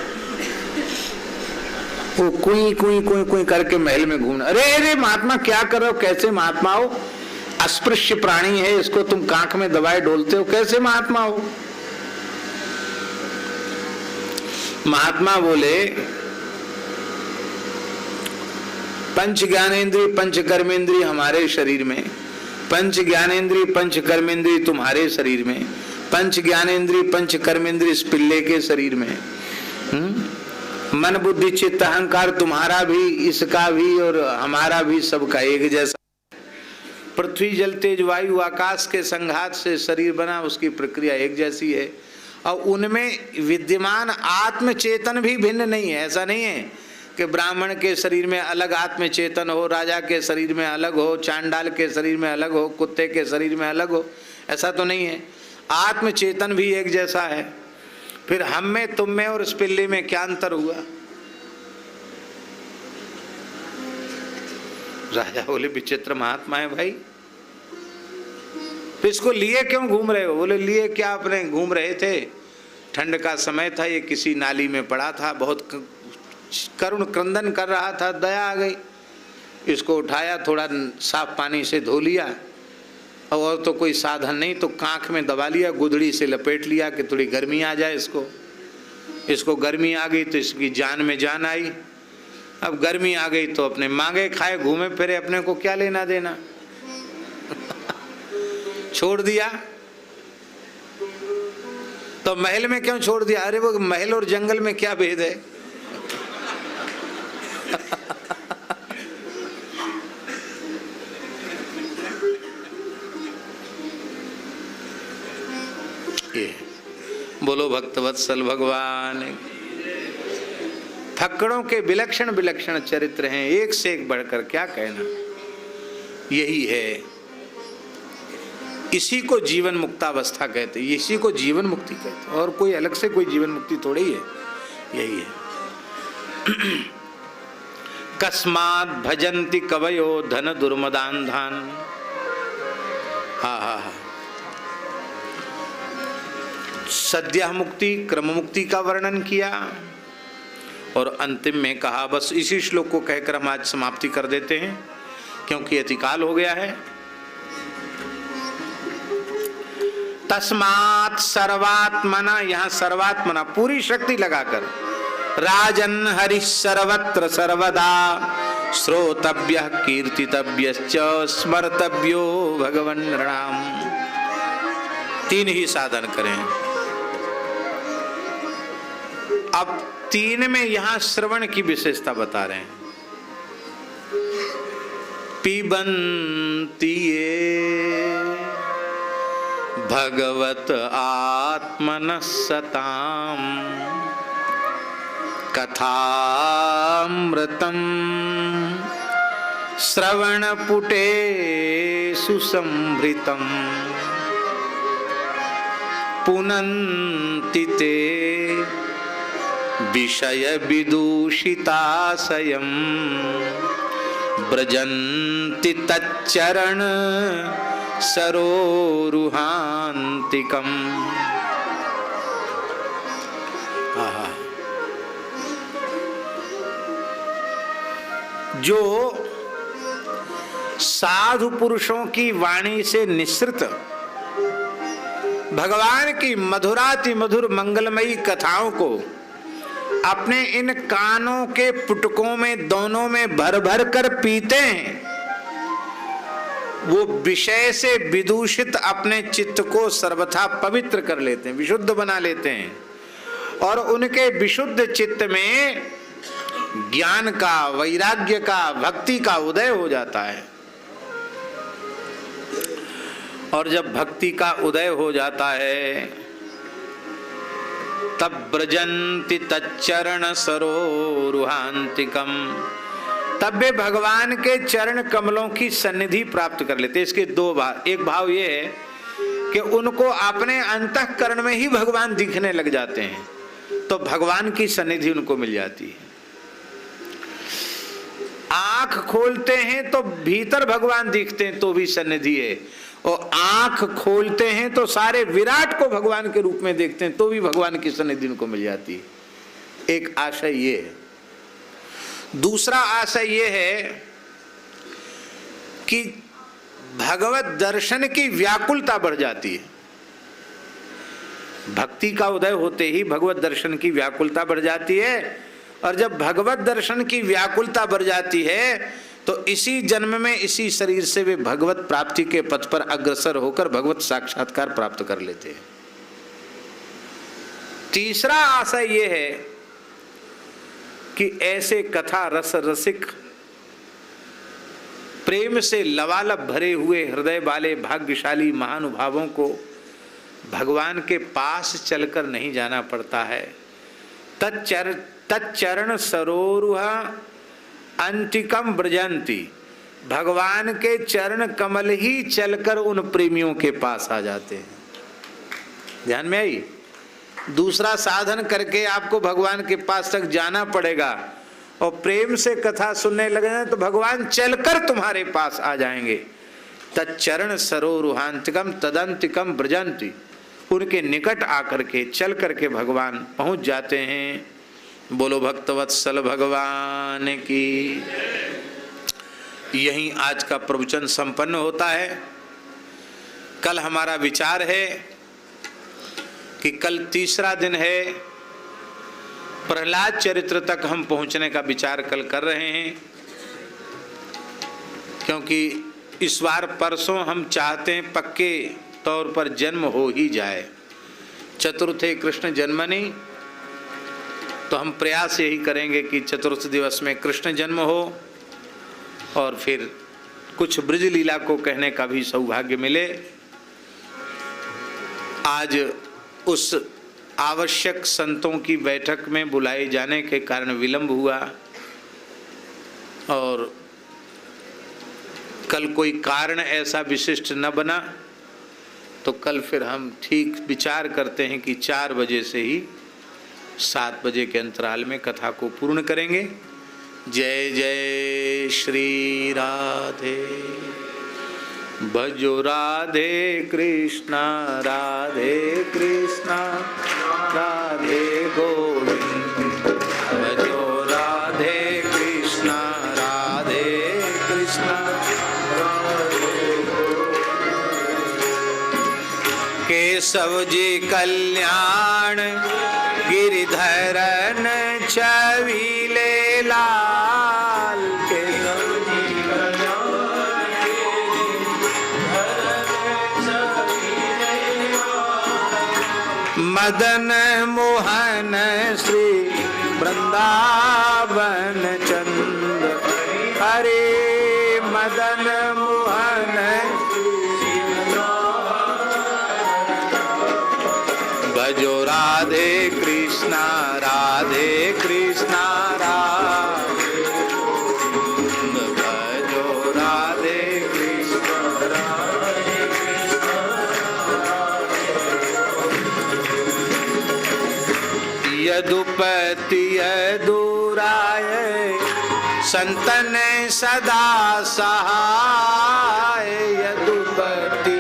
वो कुई कुई कुई कुई करके महल में घूमना। अरे अरे महात्मा क्या कर रहे हो, कैसे महात्मा हो? अस्पृश्य प्राणी है, इसको तुम कांख में दवाई डोलते हो, कैसे महात्मा हो? महात्मा बोले, पंच ज्ञानेन्द्रिय पंच कर्मेंद्रिय हमारे शरीर में, पंच ज्ञानेन्द्रिय पंच कर्मेंद्रिय तुम्हारे शरीर में, पंच ज्ञानेन्द्रिय पंच कर्मेंद्रिय इस पिल्ले के शरीर में। मन बुद्धि चित्त अहंकार तुम्हारा भी, इसका भी और हमारा भी, सबका एक जैसा। पृथ्वी जल तेज वायु आकाश के संघात से शरीर बना, उसकी प्रक्रिया एक जैसी है। और उनमें विद्यमान आत्म चेतन भी भिन्न नहीं है। ऐसा नहीं है कि ब्राह्मण के शरीर में अलग आत्म चेतन हो, राजा के शरीर में अलग हो, चांडाल के शरीर में अलग हो, कुत्ते के शरीर में अलग हो, ऐसा तो नहीं है। आत्म चेतन भी एक जैसा है। फिर हम में, तुम में और इस पिल्ले में क्या अंतर हुआ? राजा बोले, विचित्र महात्मा है भाई, तो इसको लिए क्यों घूम रहे हो? बोले, लिए क्या, अपने घूम रहे थे, ठंड का समय था, ये किसी नाली में पड़ा था, बहुत करुण क्रंदन कर रहा था, दया आ गई, इसको उठाया, थोड़ा साफ पानी से धो लिया, और तो कोई साधन नहीं तो कांख में दबा लिया, गुदड़ी से लपेट लिया कि थोड़ी गर्मी आ जाए इसको गर्मी आ गई तो इसकी जान में जान आई। अब गर्मी आ गई तो अपने मांगे खाए, घूमे फिरे, अपने को क्या लेना देना। छोड़ दिया तो महल में क्यों छोड़ दिया? अरे वो महल और जंगल में क्या भेद है? ये बोलो भक्तवत्सल भगवान। फक्कड़ों के विलक्षण विलक्षण चरित्र हैं, एक से एक बढ़कर, क्या कहना। यही है, इसी को जीवन मुक्तावस्था कहते हैं, इसी को जीवन मुक्ति कहते हैं, और कोई अलग से कोई जीवन मुक्ति थोड़ी है, यही है। कस्मात् भजन्ति कवयो धन दुर्मदान्धान। हा हा हा। सद्यः मुक्ति, क्रम मुक्ति का वर्णन किया, और अंतिम में कहा, बस इसी श्लोक को कहकर हम आज समाप्ति कर देते हैं क्योंकि अतिकाल हो गया है। तस्मात् सर्वात्मना, यहाँ सर्वात्मना पूरी शक्ति लगाकर, राजन हरि सर्वत्र सर्वदा श्रोतव्यः कीर्तितव्यश्च स्मर्तव्यो भगवन् नृणाम्। तीन ही साधन करें। अब तीन में यहां श्रवण की विशेषता बता रहे हैं। पिबन्ति ये भगवत आत्मनः सताम कथामृतम् श्रवणपुटेषु संभृतम् पुनन्ति ते विषय विदूषिताशयम् ब्रजन्ति तच्चरण सरोरुहान्तिकम्। जो साधु पुरुषों की वाणी से निसृत भगवान की मधुराति मधुर मंगलमयी कथाओं को अपने इन कानों के पुटकों में दोनों में भर भर कर पीते हैं, वो विषय से विदूषित अपने चित्त को सर्वथा पवित्र कर लेते हैं, विशुद्ध बना लेते हैं, और उनके विशुद्ध चित्त में ज्ञान का, वैराग्य का, भक्ति का उदय हो जाता है। और जब भक्ति का उदय हो जाता है तब ब्रजन्ति तच्चरण सरोरुहान्तिकम, तब वे भगवान के चरण कमलों की सन्निधि प्राप्त कर लेते। इसके दो भाव, एक भाव ये है कि उनको अपने अंतःकरण में ही भगवान दिखने लग जाते हैं, तो भगवान की सन्निधि उनको मिल जाती है। आंख खोलते हैं तो भीतर भगवान दिखते हैं, तो भी सन्निधि है, और आंख खोलते हैं तो सारे विराट को भगवान के रूप में देखते हैं, तो भी भगवान की सन्निधि को मिल जाती है। एक आशय ये है। दूसरा आशय ये है कि भगवत दर्शन की व्याकुलता बढ़ जाती है। भक्ति का उदय होते ही भगवत दर्शन की व्याकुलता बढ़ जाती है, और जब भगवत दर्शन की व्याकुलता बढ़ जाती है तो इसी जन्म में इसी शरीर से वे भगवत प्राप्ति के पथ पर अग्रसर होकर भगवत साक्षात्कार प्राप्त कर लेते हैं। तीसरा आशय यह है कि ऐसे कथा रस रसिक प्रेम से लबालब भरे हुए हृदय वाले भाग्यशाली महानुभावों को भगवान के पास चलकर नहीं जाना पड़ता है। तच्चरण सरोरुह अंतिकम ब्रजंती, भगवान के चरण कमल ही चलकर उन प्रेमियों के पास आ जाते हैं। ध्यान में आई? दूसरा साधन करके आपको भगवान के पास तक जाना पड़ेगा, और प्रेम से कथा सुनने लगे तो भगवान चलकर तुम्हारे पास आ जाएंगे। तच्चरण सरोरुहांतिकम तदंतिकम ब्रजंती, उनके निकट आकर के चल करके भगवान पहुंच जाते हैं। बोलो भक्तवत्सल भगवान की। यहीं आज का प्रवचन संपन्न होता है। कल हमारा विचार है कि कल तीसरा दिन है, प्रहलाद चरित्र तक हम पहुंचने का विचार कल कर रहे हैं, क्योंकि इस बार परसों हम चाहते हैं पक्के तौर पर जन्म हो ही जाए। चतुर्थे कृष्ण जन्मनि, तो हम प्रयास यही करेंगे कि चतुर्थ दिवस में कृष्ण जन्म हो और फिर कुछ ब्रज लीला को कहने का भी सौभाग्य मिले। आज उस आवश्यक संतों की बैठक में बुलाए जाने के कारण विलंब हुआ, और कल कोई कारण ऐसा विशिष्ट न बना, तो कल फिर हम ठीक विचार करते हैं कि 4 बजे से ही 7 बजे के अंतराल में कथा को पूर्ण करेंगे। जय जय श्री राधे। भजो राधे कृष्णा राधे कृष्णा राधे गोविंद, भजो राधे कृष्णा राधे कृष्णा केशव जी कल्याण गिरिधरन छविले लाल, केशव जी मदन मोहन श्री वृंदावन चंद्र, हरे मदन मोहन भजो राधे कृष्णा राधे कृष्णा राधे, भजो राधे कृष्णा राधे कृष्णा। यदुपति यदुराय संतन सदा सहाय, यदुपति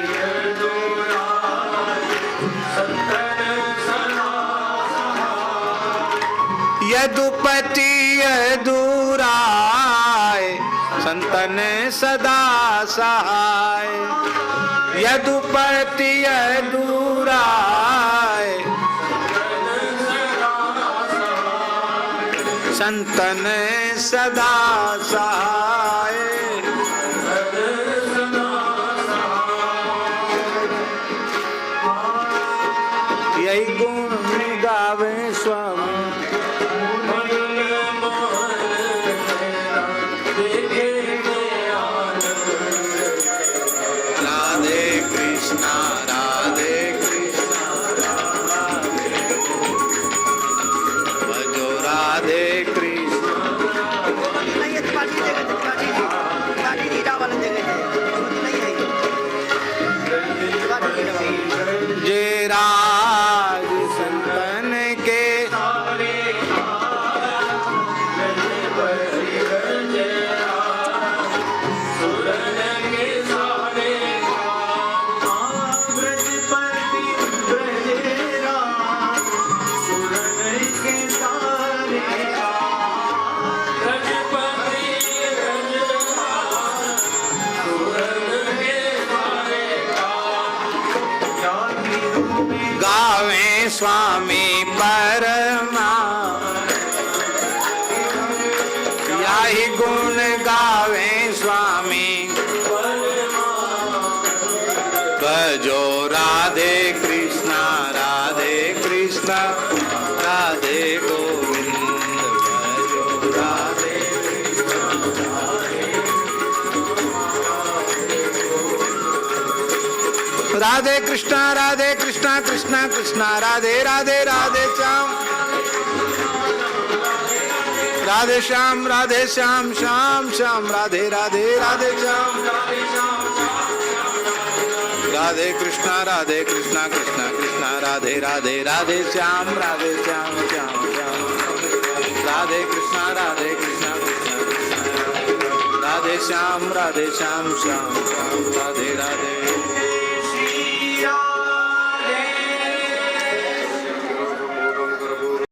यदुपति यदुराय संतन सदा सहाय, यदुपति यदुराय संतन सदा सहाय। यही गुण गावे स्वामी, राधे कृष्णा राधे कृष्णा राधे, भजो राधे कृष्णा। गावे स्वामी परमा, याही गुण गावे स्वामी। भजो राधे कृष्णा राधे कृष्णा राधे गोविंद, भजो राधे राधे कृष्णा कृष्णा कृष्णा राधे राधे राधे श्याम, राधे श्याम श्याम श्याम राधे राधे राधे श्याम। राधे कृष्णा कृष्णा कृष्णा राधे राधे राधे श्याम श्याम श्याम। राधे कृष्णा कृष्णा कृष्णा राधे श्याम श्याम श्याम राधे राधे।